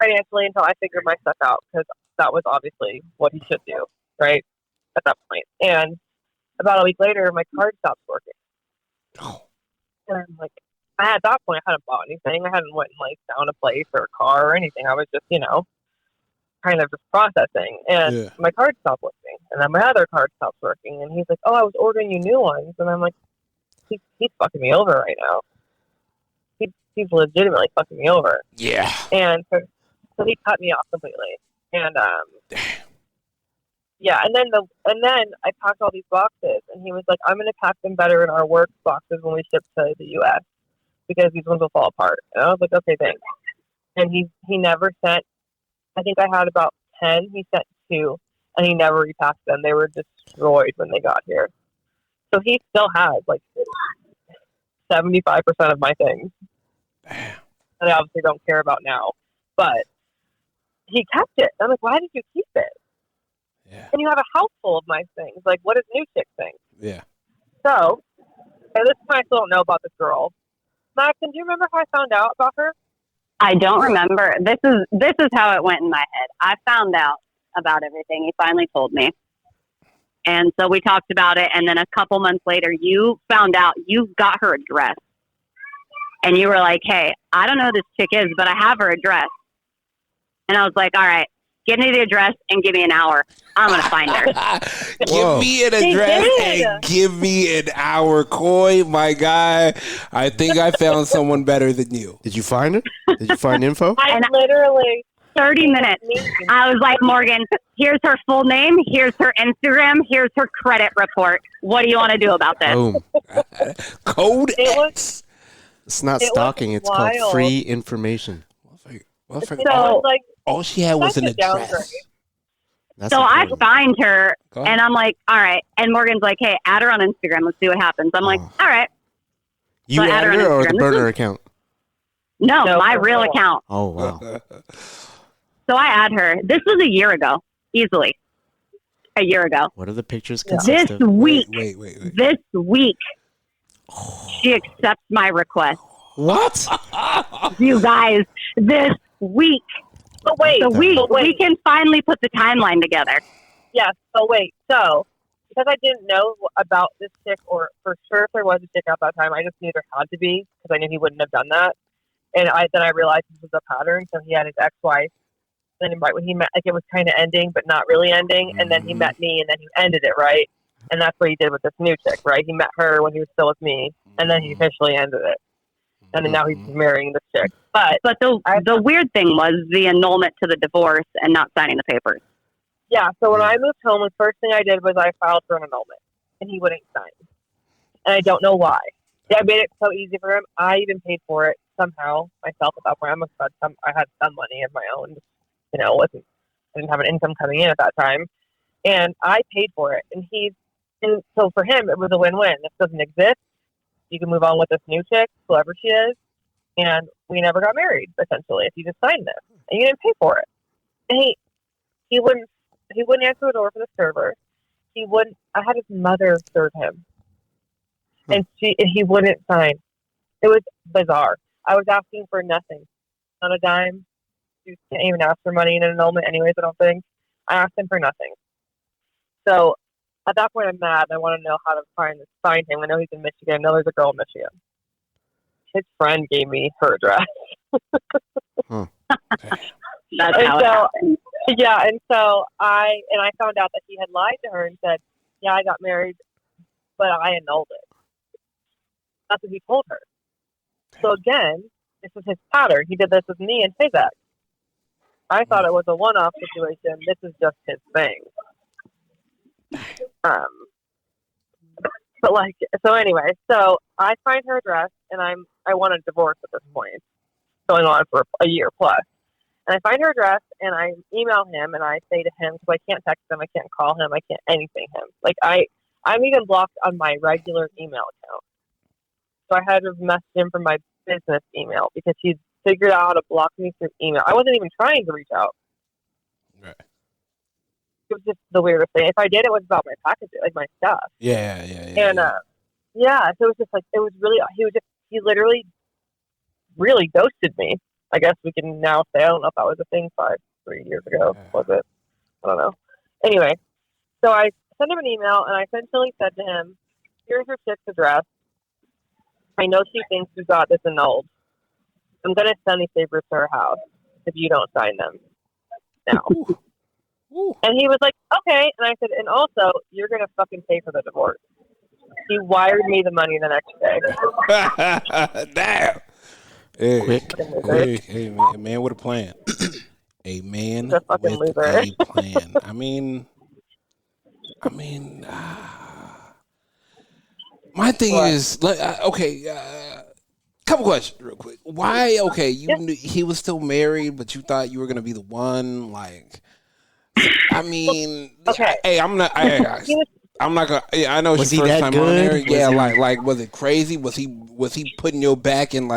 Speaker 3: financially until I figure my stuff out. Because that was obviously what he should do, right? At that point. And about a week later, my card stopped working.
Speaker 1: Oh.
Speaker 3: And I'm like, at that point, I hadn't bought anything. I hadn't went and found a place or a car or anything. I was just, kind of just processing. And my card stopped working. And then my other card stopped working. And he's like, oh, I was ordering you new ones. And I'm like, he's fucking me over right now. He's legitimately fucking me over.
Speaker 1: Yeah.
Speaker 3: And so he cut me off completely. And yeah, and then I packed all these boxes, and he was like, I'm going to pack them better in our work boxes when we ship to the U.S. because these ones will fall apart. And I was like, okay, thanks. And he never sent, I think I had about 10. He sent 2, and he never repacked them. They were destroyed when they got here. So he still has 75% of my things that I obviously don't care about now. But he kept it. I'm like, why did you keep it?
Speaker 1: Yeah.
Speaker 3: And you have a house full of my things. Like, what is new chick thing?
Speaker 1: Yeah.
Speaker 3: So, and this time I still don't know about this girl. Maxon, do you remember how I found out about her?
Speaker 8: I don't remember. This is how it went in my head. I found out about everything. He finally told me. And so we talked about it. And then a couple months later, you found out you got her address. And you were like, hey, I don't know who this chick is, but I have her address. And I was like, all right, give me the address and give me an hour. I'm going to find her.
Speaker 1: Give me an address and give me an hour, Coy, my guy. I think I found someone better than you.
Speaker 9: Did you find her? Did you find info?
Speaker 3: I literally
Speaker 8: 30 minutes. I was like, Morgan, here's her full name. Here's her Instagram. Here's her credit report. What do you want to do about this?
Speaker 9: Boom.
Speaker 1: Code X.
Speaker 9: It's not
Speaker 3: It was
Speaker 9: stalking. It's called
Speaker 3: wild.
Speaker 9: free information.
Speaker 3: So,
Speaker 1: all she had was an
Speaker 3: such a downgrade.
Speaker 1: address.
Speaker 9: That's
Speaker 8: So I
Speaker 9: important.
Speaker 8: find her,
Speaker 1: Go ahead.
Speaker 8: and I'm like, all right. And Morgan's like, hey, add her on Instagram. Let's see what happens. I'm like, all right.
Speaker 9: You
Speaker 8: So I add
Speaker 9: added
Speaker 8: her on
Speaker 9: her or the
Speaker 8: Instagram.
Speaker 9: burner account?
Speaker 8: No,
Speaker 3: No,
Speaker 8: my
Speaker 3: for
Speaker 8: real
Speaker 3: real.
Speaker 8: account.
Speaker 9: Oh, wow.
Speaker 8: So I add her. This was a year ago, easily. A year ago.
Speaker 9: What are the pictures
Speaker 8: This
Speaker 9: consist of?
Speaker 8: week,
Speaker 1: Wait.
Speaker 8: this week, she accepts my request.
Speaker 9: What?
Speaker 8: You guys, this week.
Speaker 3: But wait,
Speaker 8: So we
Speaker 3: wait.
Speaker 8: can finally put the timeline together.
Speaker 3: Yes, but wait. So, because I didn't know about this chick, or for sure if there was a chick at that time, I just knew there had to be because I knew he wouldn't have done that. And then I realized this was a pattern. So he had his ex-wife then right when he met, like it was kind of ending, but not really ending. And then he met me, and then he ended it, right? And that's what he did with this new chick, right? He met her when he was still with me, and then he officially ended it. And then now he's marrying this chick. But
Speaker 8: the weird thing was the annulment to the divorce and not signing the papers.
Speaker 3: Yeah, so when I moved home, the first thing I did was I filed for an annulment, and he wouldn't sign. And I don't know why. I made it so easy for him. I even paid for it somehow myself at that point. I had some money of my own. You know, I didn't have an income coming in at that time, and I paid for it. And so for him, it was a win-win. This doesn't exist. You can move on with this new chick, whoever she is, and we never got married. Essentially, if you just signed this and you didn't pay for it, and he wouldn't answer the door for the server. He wouldn't. I had his mother serve him. And he wouldn't sign. It was bizarre. I was asking for nothing, not a dime. You can't even ask for money in an annulment anyways, I don't think. I asked him for nothing. So at that point, I'm mad. I want to know how to find him. I know he's in Michigan. I know there's a girl in Michigan. His friend gave me her address.
Speaker 8: That's how it happened.
Speaker 3: Yeah, and so I found out that he had lied to her and said, yeah, I got married, but I annulled it. That's what he told her. So again, this is his pattern. He did this with me and his ex. I thought it was a one-off situation. This is just his thing. But so anyway, so I find her address, and I want a divorce at this point, going on for a year plus. And I find her address, and I email him, and I say to him, because I can't text him, I can't call him, I can't anything him. I'm even blocked on my regular email account. So I had to message him from my business email because he figured out how to block me through email. I wasn't even trying to reach out.
Speaker 1: Right.
Speaker 3: It was just the weirdest thing. If I did, it was about my packages, like my stuff.
Speaker 1: Yeah.
Speaker 3: And so it was just it was really, he literally really ghosted me. I guess we can now say, I don't know if that was a thing 3 years ago. Was it? I don't know. Anyway, so I sent him an email, and I essentially said to him, here's your chick's address. I know she thinks you got this annulled. I'm going to send these papers to her house if you don't sign them now. And he was like, okay. And I said, and also, you're going to fucking pay for the divorce. He wired me the money the next day.
Speaker 1: Damn. Hey, man with a plan. A man with a plan. I mean, my thing is, couple questions real quick. Why? Okay, you knew he was still married, but you thought you were gonna be the one. I mean,
Speaker 3: okay.
Speaker 1: Hey, I'm not gonna. Yeah, I know it's
Speaker 9: Was
Speaker 1: your
Speaker 9: he
Speaker 1: first
Speaker 9: that
Speaker 1: time on there.
Speaker 9: good?
Speaker 1: Yeah, was it crazy? Was he putting your back in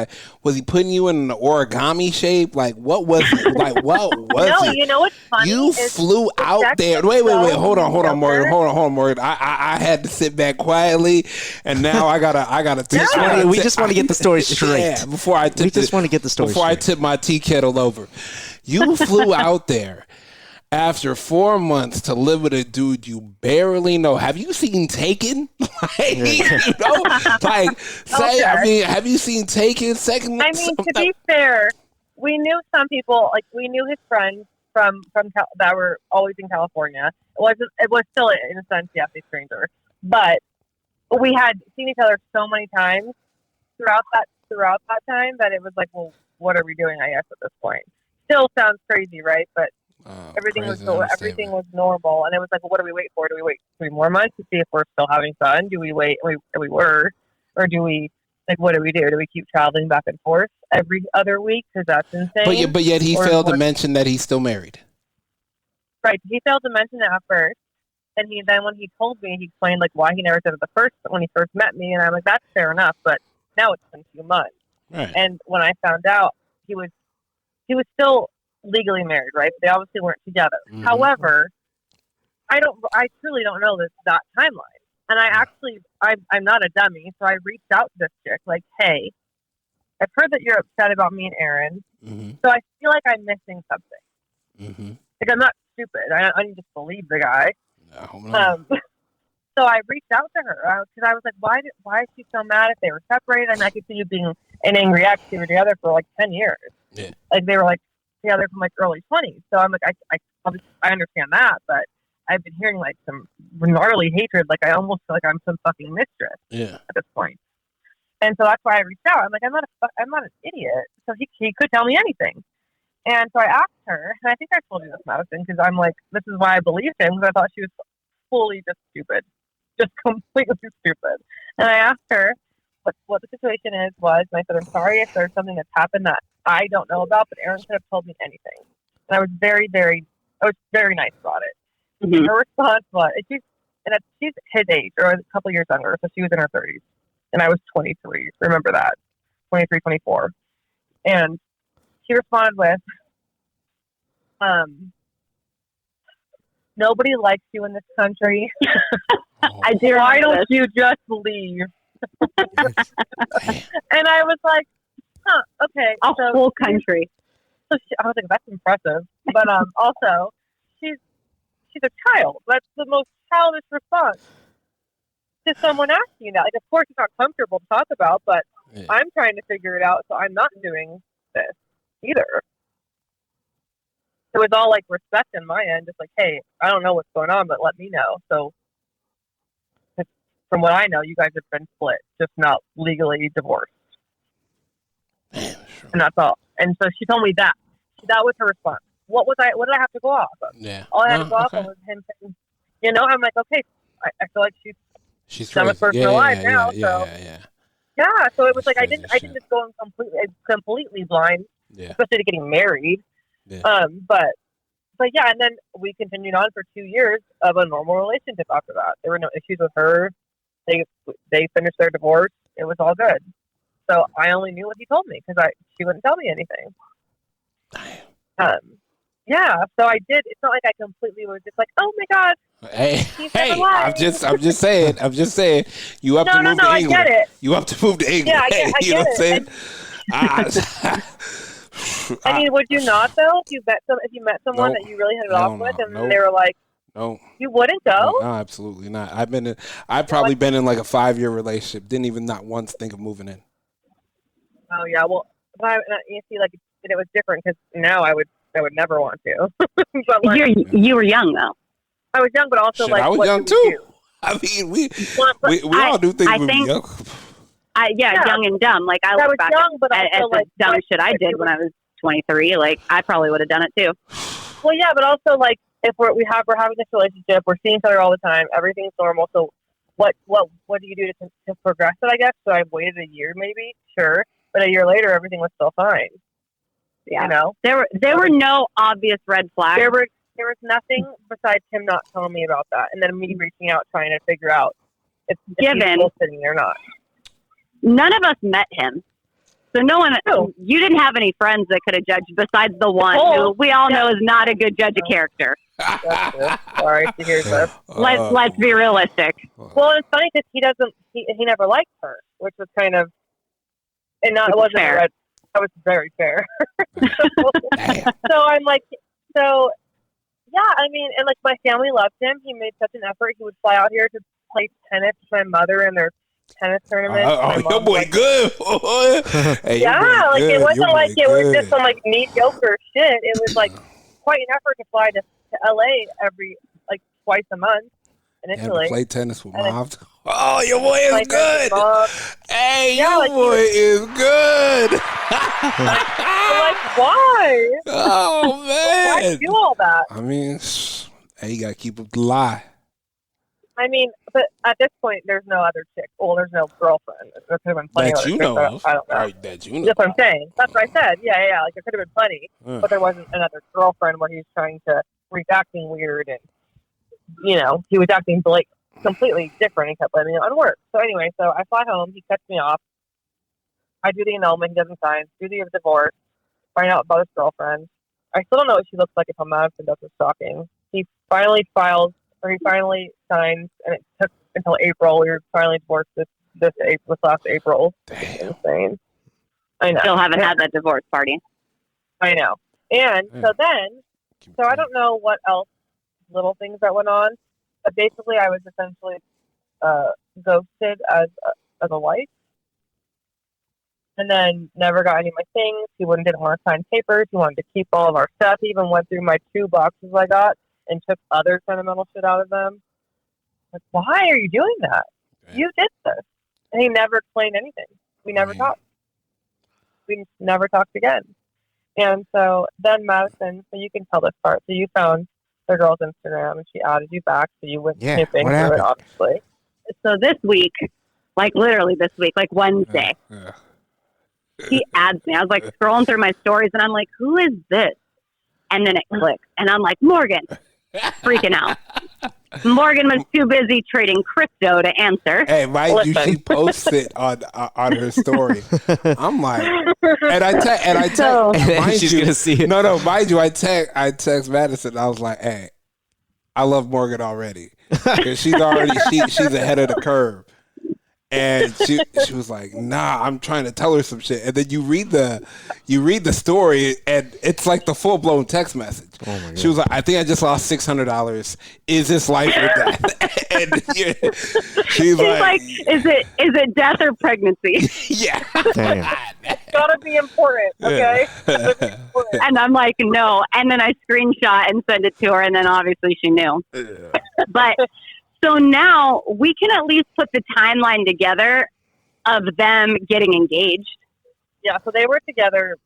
Speaker 1: was he putting you in an origami shape? What was it? What was
Speaker 3: No,
Speaker 1: it?
Speaker 3: you know what's funny?
Speaker 1: You flew out there. Wait. Hold on, Morgan. I had to sit back quietly, and now I gotta.
Speaker 9: We just want to get the story straight.
Speaker 1: Yeah, before I tip
Speaker 9: I
Speaker 1: tip my tea kettle over. You flew out there after 4 months to live with a dude you barely know. Have you seen Taken? Have you seen Taken?
Speaker 3: To be fair, we knew some people. We knew his friends from that were always in California. It was still in a sense, yes, a stranger, but we had seen each other so many times throughout that time that it was like, well, what are we doing? I guess at this point, still sounds crazy, right? But everything was normal, and it was like, well, what do we wait for? Do we wait 3 more months to see if we're still having fun? Do we wait? We were, or do we what do we do? Do we keep traveling back and forth every other week? Because that's insane.
Speaker 1: But yet he failed to mention that he's still married.
Speaker 3: Right, he failed to mention it at first, and then when he told me, he explained why he never did it when he first met me, and I'm like, that's fair enough, but now it's been 2 months,
Speaker 1: right.
Speaker 3: And when I found out, he was still legally married, right? They obviously weren't together.
Speaker 1: Mm-hmm.
Speaker 3: However, I truly don't know that timeline. And I'm not a dummy, so I reached out to this chick, hey, I've heard that you're upset about me and Aaron,
Speaker 1: mm-hmm.
Speaker 3: so I feel like I'm missing something.
Speaker 1: Mm-hmm.
Speaker 3: I'm not stupid. I need to believe the guy.
Speaker 1: No.
Speaker 3: So I reached out to her because I was like, why is she so mad if they were separated? I could see you being an angry ex. You were together for 10 years.
Speaker 1: Yeah.
Speaker 3: They were together from like early 20s. So I'm like, I understand that, but I've been hearing like some gnarly hatred. Like I almost feel like I'm some fucking mistress at this point. And so that's why I reached out. I'm like, I'm not an idiot. So he could tell me anything. And so I asked her, and I think I told you this, Madison, because I'm like, this is why I believed him, because I thought she was fully just stupid, just completely stupid. And I asked her what the situation was, and I said, I'm sorry if there's something that's happened that I don't know about, but Aaron could have told me anything. And I was very nice about it. Mm-hmm. Her response was, she's his age, or a couple years younger, so she was in her 30s. And I was 23. Remember that. 23, 24. And she responded with, nobody likes you in this country.
Speaker 8: I do.
Speaker 3: Why don't you just leave? And I was like, okay.
Speaker 8: A whole country.
Speaker 3: So I was like, that's impressive. But also, she's a child. That's the most childish response to someone asking that. Like, of course, it's not comfortable to talk about, but I'm trying to figure it out, so I'm not doing this either. It was all like respect on my end, just like, hey, I don't know what's going on, but let me know. So, from what I know, you guys have been split, just not legally divorced. And that's all. And so she told me that. That was her response. What did I have to go off of?
Speaker 1: Yeah.
Speaker 3: All I had to go off of was him saying, I'm like, okay, I feel like she's done with personal life now. Yeah. So it was like I didn't just go in completely blind, especially to getting married. Yeah. But yeah, and then we continued on for 2 years of a normal relationship after that. There were no issues with her. They finished their divorce. It was all good. So I only knew what he told me because she wouldn't tell me anything. Yeah, so I did. It's not like I completely was just like, oh my god.
Speaker 1: Hey, I'm just saying. You have to move to England. I get it. You have to move to England.
Speaker 3: Yeah, I get
Speaker 1: you know
Speaker 3: it.
Speaker 1: What I'm saying?
Speaker 3: I mean, would you not though? If you met someone that you really hit it off with, and they were like,
Speaker 1: no,
Speaker 3: you wouldn't go?
Speaker 1: No, absolutely not. I've probably been in like a 5-year relationship. Didn't even not once think of moving in.
Speaker 3: Oh yeah, well, you see, like it was different because now I would never want to. But like,
Speaker 8: you were young though.
Speaker 3: I was young, but also
Speaker 1: I was young too. I mean, we all do things when we were young.
Speaker 8: Young and dumb. Like I look back at the dumb shit I did when I was 23. Like I probably would have done it too.
Speaker 3: Well, yeah, but also like if we're having this relationship, we're seeing each other all the time, everything's normal. So what do you do to progress it? I guess so. I waited a year, maybe, sure, but a year later, everything was still fine.
Speaker 8: Yeah, there were no obvious red flags.
Speaker 3: There was nothing besides him not telling me about that, and then me reaching out trying to figure out if he's still sitting or not.
Speaker 8: None of us met him. So no one, you didn't have any friends that could have judged besides the one who we all know is not a good judge of character.
Speaker 3: Sorry to hear this.
Speaker 8: Let's be realistic.
Speaker 3: Well, it's funny because he never liked her, which was kind of, and not, it wasn't
Speaker 8: fair.
Speaker 3: That was very fair. So I'm like, yeah, I mean, and like my family loved him. He made such an effort. He would fly out here to play tennis with my mother and their tennis tournament.
Speaker 1: Your boy good. Hey,
Speaker 3: yeah, like
Speaker 1: good.
Speaker 3: It wasn't like it was just some like mediocre shit. It was like quite an effort to fly to LA every like twice a month initially.
Speaker 1: Yeah, play tennis with mom. Oh, your boy is good. Hey, your
Speaker 3: like,
Speaker 1: boy is good.
Speaker 3: Like why?
Speaker 1: Oh man,
Speaker 3: why do all that?
Speaker 1: I mean, hey, you gotta keep up the lie.
Speaker 3: I mean, but at this point, there's no other chick. Well, there's no girlfriend. There could have been plenty
Speaker 1: that
Speaker 3: of
Speaker 1: you know of.
Speaker 3: I don't know.
Speaker 1: Right, that you know.
Speaker 3: That's what I'm saying. That's what I said. Yeah. Like there could have been plenty, but there wasn't another girlfriend where he was trying to acting weird and he was acting like completely different and kept letting me on work. So anyway, I fly home. He cuts me off. I do the annulment. He doesn't sign. Do the divorce. Find out about his girlfriend. I still don't know what she looks like if I'm not that's stalking. He finally signs, and it took until April. We were finally divorced this last April.
Speaker 1: Damn.
Speaker 3: Insane. I know.
Speaker 8: Still haven't had that divorce party.
Speaker 3: I know. And so I don't know what else, little things that went on, but basically I was essentially ghosted as a wife. and then never got any of my things. He didn't want to sign papers. He wanted to keep all of our stuff. He even went through my 2 boxes I got and took other sentimental shit out of them. Like, why are you doing that? Okay. You did this. And he never explained anything. We never talked. We never talked again. And so then Madison, so you can tell this part. So you found the girl's Instagram and she added you back, so you went sniffing through it, obviously.
Speaker 8: So this week, like literally this week, like Wednesday, he adds me. I was like scrolling through my stories and I'm like, who is this? And then it clicks. And I'm like, Morgan. Freaking out. Morgan was too busy trading crypto to answer.
Speaker 1: Hey, mind you, she posts it on her story. I'm like, and I text, mind
Speaker 9: she's
Speaker 1: you,
Speaker 9: gonna see it.
Speaker 1: No, mind you, I text Madison. I was like, hey, I love Morgan already because she's ahead of the curve. And she was like, nah, I'm trying to tell her some shit. And then you read the story and it's like the full blown text message. Oh my God. She was like, I think I just lost $600. Is this life or death? And she's like,
Speaker 8: is it death or pregnancy?
Speaker 1: Yeah.
Speaker 3: Damn. It's gotta be important, okay?
Speaker 1: Yeah.
Speaker 8: And I'm like, no. And then I screenshot and send it to her, and then obviously she knew.
Speaker 1: Yeah.
Speaker 8: But so now we can at least put the timeline together of them getting engaged.
Speaker 3: Yeah, so they were together,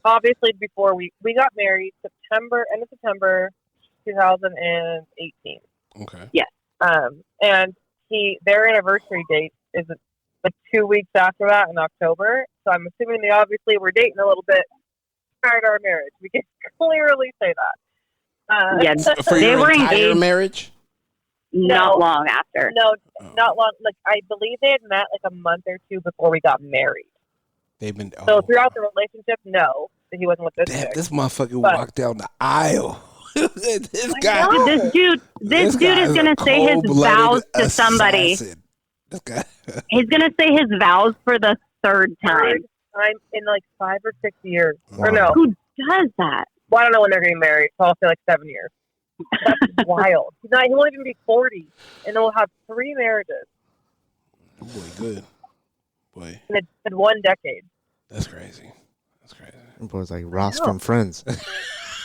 Speaker 3: obviously, before we got married, end of September 2018.
Speaker 1: Okay.
Speaker 8: Yes.
Speaker 3: And their anniversary date is like 2 weeks after that in October. So I'm assuming they obviously were dating a little bit prior to our marriage. We can clearly say that.
Speaker 8: Yeah,
Speaker 1: for
Speaker 8: they
Speaker 1: your
Speaker 8: were
Speaker 1: entire
Speaker 8: engaged
Speaker 1: marriage?
Speaker 8: not long after.
Speaker 3: No, not long. Like I believe they had met like a month or 2 before we got married.
Speaker 1: They've been
Speaker 3: So throughout the relationship, no, that he wasn't with this chick.
Speaker 1: This motherfucker walked down the aisle. This guy,
Speaker 8: this dude is gonna say his vows to somebody.
Speaker 1: This guy.
Speaker 8: He's gonna say his vows for the 3rd time.
Speaker 3: I'm in like 5 or 6 years.
Speaker 1: Wow.
Speaker 3: Or no.
Speaker 8: Who does that?
Speaker 3: Well, I don't know when they're getting married, so I'll say like 7 years. That's wild. He won't even be 40, and they'll have 3 marriages.
Speaker 1: Boy, good. Boy.
Speaker 3: In 1 decade.
Speaker 1: That's crazy. That's crazy.
Speaker 5: That boy's like Ross from Friends.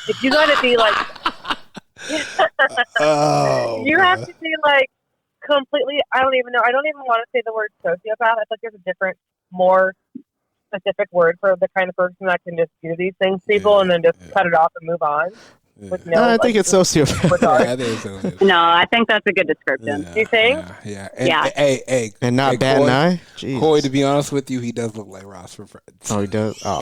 Speaker 3: If you gotta be like, you have to be like completely. I don't even know. I don't even want to say the word sociopath. I feel like there's a different, more specific word for the kind of person that can just do these things to people and then just cut it off and move on. With no,
Speaker 5: I think it's sociopath.
Speaker 1: I think it's sociopath.
Speaker 8: No, I think that's a good description.
Speaker 3: Do you think?
Speaker 1: Yeah.
Speaker 8: Yeah.
Speaker 1: And
Speaker 5: not bad eye? Jeez.
Speaker 1: Coy, to be honest with you, he does look like Ross from Friends.
Speaker 5: Oh, he does? Oh,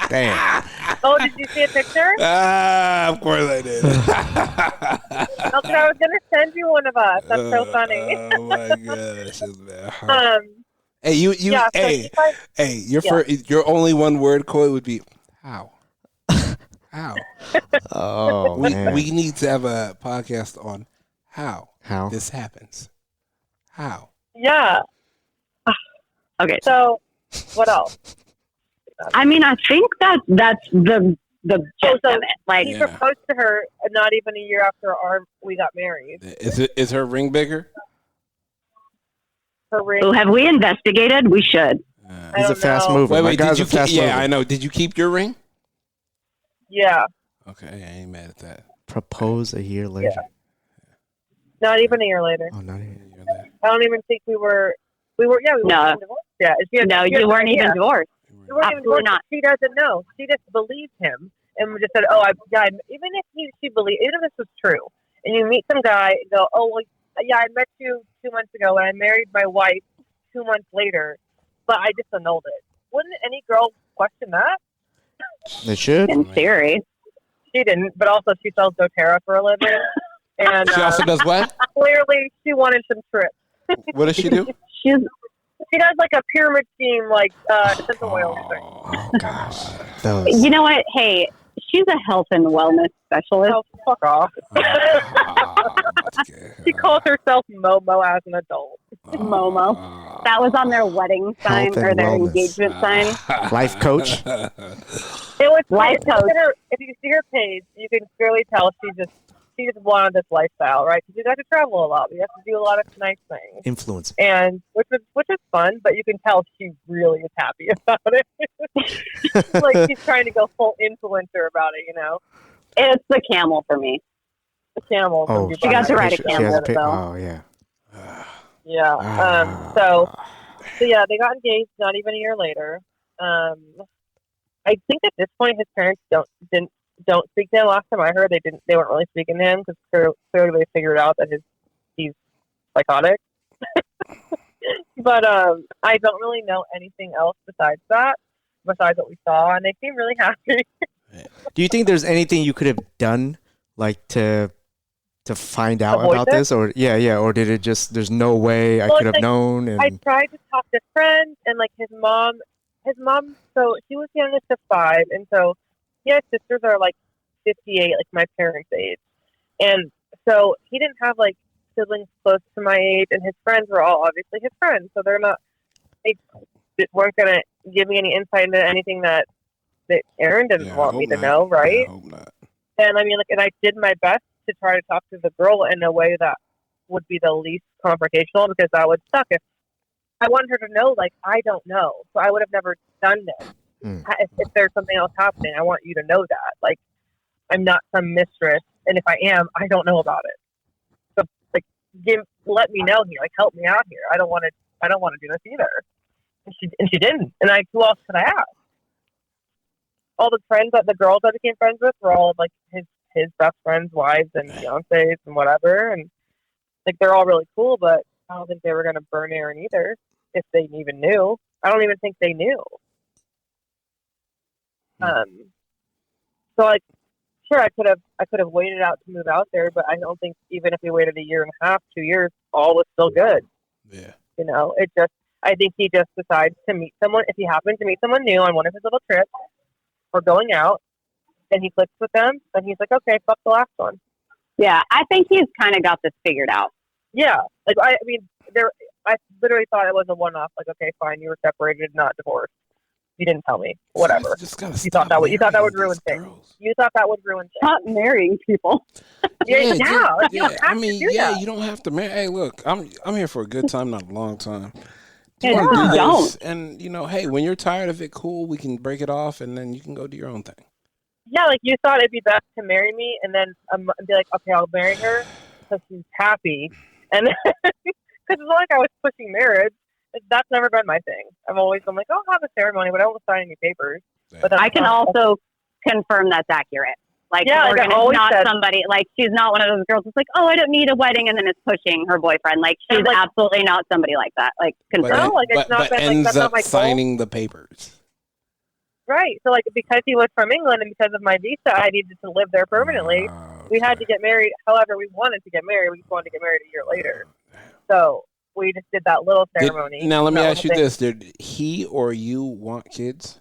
Speaker 5: damn.
Speaker 3: Oh, did you see a picture?
Speaker 1: Of course I did.
Speaker 3: Okay, I was gonna send you one of us. That's so funny.
Speaker 1: Oh my gosh, hey,
Speaker 3: yeah,
Speaker 1: your only one word, Coy, would be how. How?
Speaker 5: Oh,
Speaker 1: we need to have a podcast on how this happens. How?
Speaker 3: Yeah.
Speaker 8: Okay.
Speaker 3: So, what else?
Speaker 8: I mean, I think that's the gist of it. Like,
Speaker 3: he proposed to her not even a year after we got married.
Speaker 1: Is her ring bigger?
Speaker 3: Her ring.
Speaker 8: So have we investigated? We should.
Speaker 5: He's a fast mover.
Speaker 1: Wait, did you I know. Did you keep your ring?
Speaker 3: Yeah.
Speaker 1: Okay, I ain't mad at that.
Speaker 5: Propose a year later.
Speaker 3: Yeah. Not even a year later.
Speaker 5: Oh, not even a year
Speaker 3: later. I don't even think we were divorced. Yeah.
Speaker 8: No, you weren't even divorced.
Speaker 3: We weren't even divorced. Not. She doesn't know. She just believed him and just said, even if she believed, even if this was true, and you meet some guy and go, I met you 2 months ago and I married my wife 2 months later, but I just annulled it. Wouldn't any girl question that?
Speaker 5: They should.
Speaker 8: In theory.
Speaker 3: She didn't, but also she sells doTERRA for a living. And
Speaker 1: she also does what?
Speaker 3: Clearly, she wanted some trips.
Speaker 1: What does she do?
Speaker 3: She does like a pyramid scheme, like essential oil thing.
Speaker 5: Oh gosh.
Speaker 8: You know what? Hey, she's a health and wellness specialist.
Speaker 3: Oh, fuck off. She calls herself Momo as an adult.
Speaker 8: Momo. That was on their wedding sign or their engagement sign.
Speaker 5: Life coach.
Speaker 3: It was
Speaker 8: life coach.
Speaker 3: If you see her page, you can clearly tell she just wanted this lifestyle, right? Because we got to travel a lot. We have to do a lot of nice things.
Speaker 5: Influence.
Speaker 3: And which is fun, but you can tell she really is happy about it. Like she's trying to go full influencer about it, you know.
Speaker 8: It's the camel for me.
Speaker 3: The camel.
Speaker 5: Oh,
Speaker 8: She got to ride a camel.
Speaker 5: Oh yeah.
Speaker 3: Yeah. So yeah, they got engaged not even a year later. I think at this point his parents don't speak to him. Last time I heard, they weren't really speaking to him because clearly they figured out that he's psychotic. But I don't really know anything else besides what we saw, and they seem really happy.
Speaker 5: Do you think there's anything you could have done, like to find out
Speaker 3: Avoid
Speaker 5: about
Speaker 3: this?
Speaker 5: this, or or did it just there's no way I could have known? And
Speaker 3: I tried to talk to friends, and like his mom. So she was the youngest of 5, and so he has sisters that are like 58, like my parents' age, and so he didn't have like siblings close to my age, and his friends were all obviously his friends, so they weren't gonna give me any insight into anything that Aaron didn't want me to know, right?
Speaker 1: I hope not.
Speaker 3: And I mean, like, and I did my best to try to talk to the girl in a way that would be the least confrontational, because that would suck. If I wanted her to know, like, I don't know, so I would have never done this. If there's something else happening, I want you to know that. Like, I'm not some mistress, and if I am, I don't know about it. So, like, let me know here. Like, help me out here. I don't want to do this either. And she didn't. And who else could I ask? All the friends the girls I became friends with were all like his best friends' wives and fiancés and whatever, and like they're all really cool, but I don't think they were gonna burn Aaron either if they even knew. I don't even think they knew. So like, sure, I could have waited out to move out there, but I don't think even if we waited a year and a half, 2 years, all was still good.
Speaker 1: Yeah.
Speaker 3: You know, I think he just decides to meet someone. If he happens to meet someone new on one of his little trips or going out, and he clicks with them, then he's like, okay, fuck the last one.
Speaker 8: Yeah, I think he's kind of got this figured out.
Speaker 3: Yeah, like I literally thought it was a one-off. Like, okay, fine, you were separated, not divorced. You didn't tell me. Whatever. You thought that would ruin things. You thought that would ruin things.
Speaker 8: Stop marrying people.
Speaker 3: You don't have
Speaker 1: you don't have to marry. Hey, look, I'm here for a good time, not a long time. You
Speaker 8: Yeah,
Speaker 1: want to do
Speaker 8: don't.
Speaker 1: this, and hey, when you're tired of it, cool, we can break it off, and then you can go do your own thing.
Speaker 3: Yeah, like you thought it'd be best to marry me, and then be like, okay, I'll marry her because she's happy, and because it's not like I was pushing marriage. That's never been my thing. I've always been like, I'll have a ceremony, but I won't sign any papers. But
Speaker 8: I can also confirm that's accurate. Like,
Speaker 3: Yeah,
Speaker 8: Morgan
Speaker 3: like I
Speaker 8: is
Speaker 3: always
Speaker 8: not
Speaker 3: said-
Speaker 8: somebody, like, she's not one of those girls that's like, oh, I don't need a wedding, and then is pushing her boyfriend. Like, she's
Speaker 3: like-
Speaker 8: absolutely not somebody like that. Like, confirm.
Speaker 3: No, like, it's not been, like,
Speaker 1: ends
Speaker 3: that's not
Speaker 1: up
Speaker 3: my goal.
Speaker 1: signing the papers.
Speaker 3: Right. So, like, because he was from England and because of my visa, I needed to live there permanently. We had to get married. However, we wanted to get married. We just wanted to get married a year later. So we just did that little ceremony.
Speaker 1: Now, let me
Speaker 3: that
Speaker 1: ask you
Speaker 3: little thing.
Speaker 1: this. Did he or you want kids?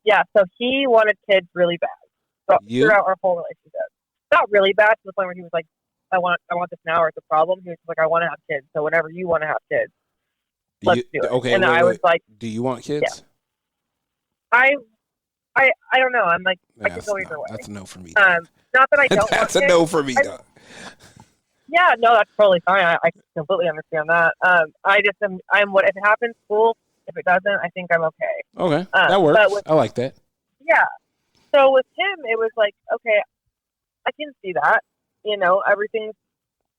Speaker 3: Yeah, so he wanted kids really bad. So
Speaker 1: You?
Speaker 3: throughout our whole relationship. Not really bad to the point where he was like, I want this now or it's a problem. He was just like, I want to have kids. So whenever you want to have kids, let's do it.
Speaker 1: Okay,
Speaker 3: And
Speaker 1: wait,
Speaker 3: I was like,
Speaker 1: do you want kids?
Speaker 3: Yeah. I don't know. I'm like, I could
Speaker 1: That's
Speaker 3: go either way.
Speaker 1: That's a no for me.
Speaker 3: Not that I don't
Speaker 1: That's
Speaker 3: want
Speaker 1: a
Speaker 3: kids.
Speaker 1: no for me.
Speaker 3: I-
Speaker 1: dog.
Speaker 3: Yeah, no, that's totally fine. I completely understand that. I just I'm what if it happens, cool. If it doesn't, I think I'm okay.
Speaker 1: Okay,
Speaker 3: but
Speaker 1: that works.
Speaker 3: with-
Speaker 1: I like that.
Speaker 3: Yeah. So with him, it was like, okay, I can see that. You know, everything's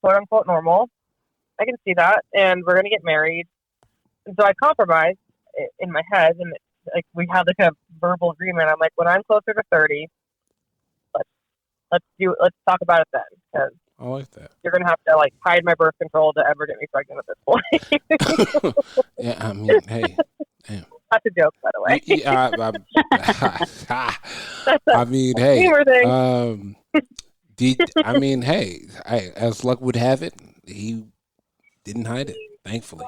Speaker 3: quote unquote normal. I can see that, and we're gonna get married. And so I compromised in my head, and like we had like a verbal agreement. I'm like, when I'm closer to 30, let's talk about it then, because
Speaker 1: I like that.
Speaker 3: you're gonna have to like hide my birth control to ever get me pregnant at this point.
Speaker 1: Yeah, I mean, hey.
Speaker 3: That's a joke, by the way.
Speaker 1: I mean, hey.
Speaker 3: Humor thing.
Speaker 1: I mean, hey. As luck would have it, he didn't hide it. Thankfully.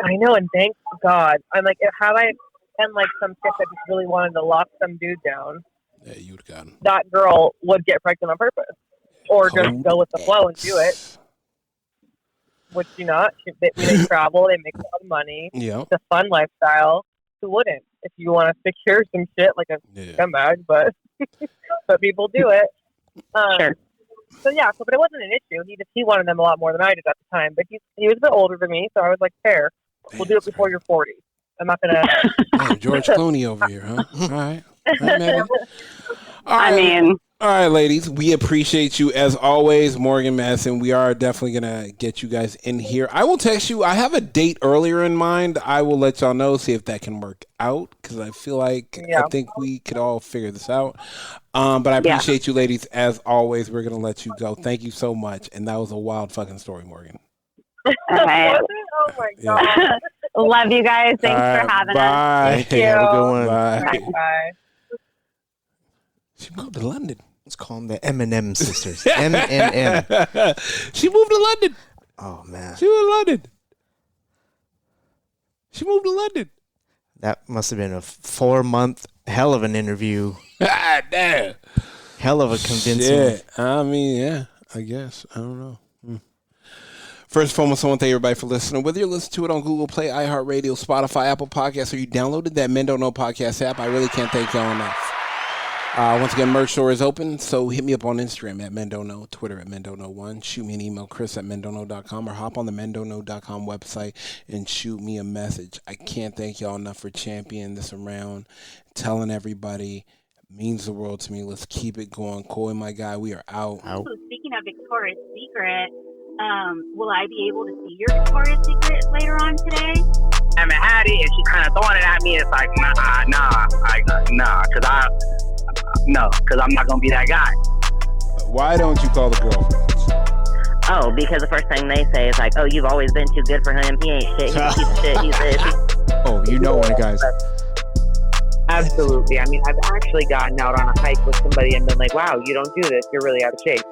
Speaker 3: I know, and thank God. I'm like, had I been like some chick that just really wanted to lock some dude down,
Speaker 1: Yeah, you would have gotten.
Speaker 3: that girl would get pregnant on purpose, or just go with the flow and do it. Would she not? They travel, they make a lot of money.
Speaker 1: Yeah.
Speaker 3: It's a fun lifestyle. Who wouldn't? If you want to secure some shit like a scumbag, but but people do it.
Speaker 8: Sure.
Speaker 3: but it wasn't an issue. He wanted them a lot more than I did at the time. But he was a bit older than me, so I was like, fair. We'll do it before you're 40. I'm not gonna.
Speaker 1: Hey, George Clooney over here, huh? All right. All right, ladies. We appreciate you as always, Morgan Madsen. We are definitely gonna get you guys in here. I will text you. I have a date earlier in mind. I will let y'all know, see if that can work out, because I feel like I think we could all figure this out. But I appreciate you, ladies, as always. We're gonna let you go. Thank you so much. And that was a wild fucking story, Morgan.
Speaker 8: Okay.
Speaker 3: Oh my god.
Speaker 8: Love you guys. Thanks for having us.
Speaker 5: Thank you. Have a good one.
Speaker 1: Bye.
Speaker 3: Bye.
Speaker 1: She moved to London.
Speaker 5: Let's call them the M&M sisters. M&M.
Speaker 1: She moved to London.
Speaker 5: Oh, man.
Speaker 1: She moved to London. She moved to London.
Speaker 5: That must have been a 4-month hell of an interview.
Speaker 1: Ah, damn.
Speaker 5: Hell of a convincing.
Speaker 1: Shit. I mean, yeah, I guess. I don't know. First and foremost, I want to thank everybody for listening. Whether you listen to it on Google Play, iHeartRadio, Spotify, Apple Podcasts, or you downloaded that Men Don't Know podcast app, I really can't thank y'all enough. Once again, merch store is open, so hit me up on Instagram at Men Don't Know, Twitter at Men Don't Know 1. Shoot me an email, chris@mendontknow.com, or hop on the mendontknow.com website and shoot me a message. I can't thank y'all enough for championing this around, telling everybody. It means the world to me. Let's keep it going. Coy, my guy, we are out.
Speaker 2: So speaking of Victoria's Secret, will I be able to see your Victoria's Secret later on today?
Speaker 6: I haven't had it, and she kind of throwing it at me. It's like, because I'm not gonna be that guy.
Speaker 1: Why don't you call the girlfriend?
Speaker 4: Oh, because the first thing they say is like, oh, you've always been too good for him. He ain't shit. He's a piece of shit. He's this.
Speaker 5: Oh, you know one, guys.
Speaker 10: Absolutely. I mean, I've actually gotten out on a hike with somebody and been like, wow, you don't do this. You're really out of shape.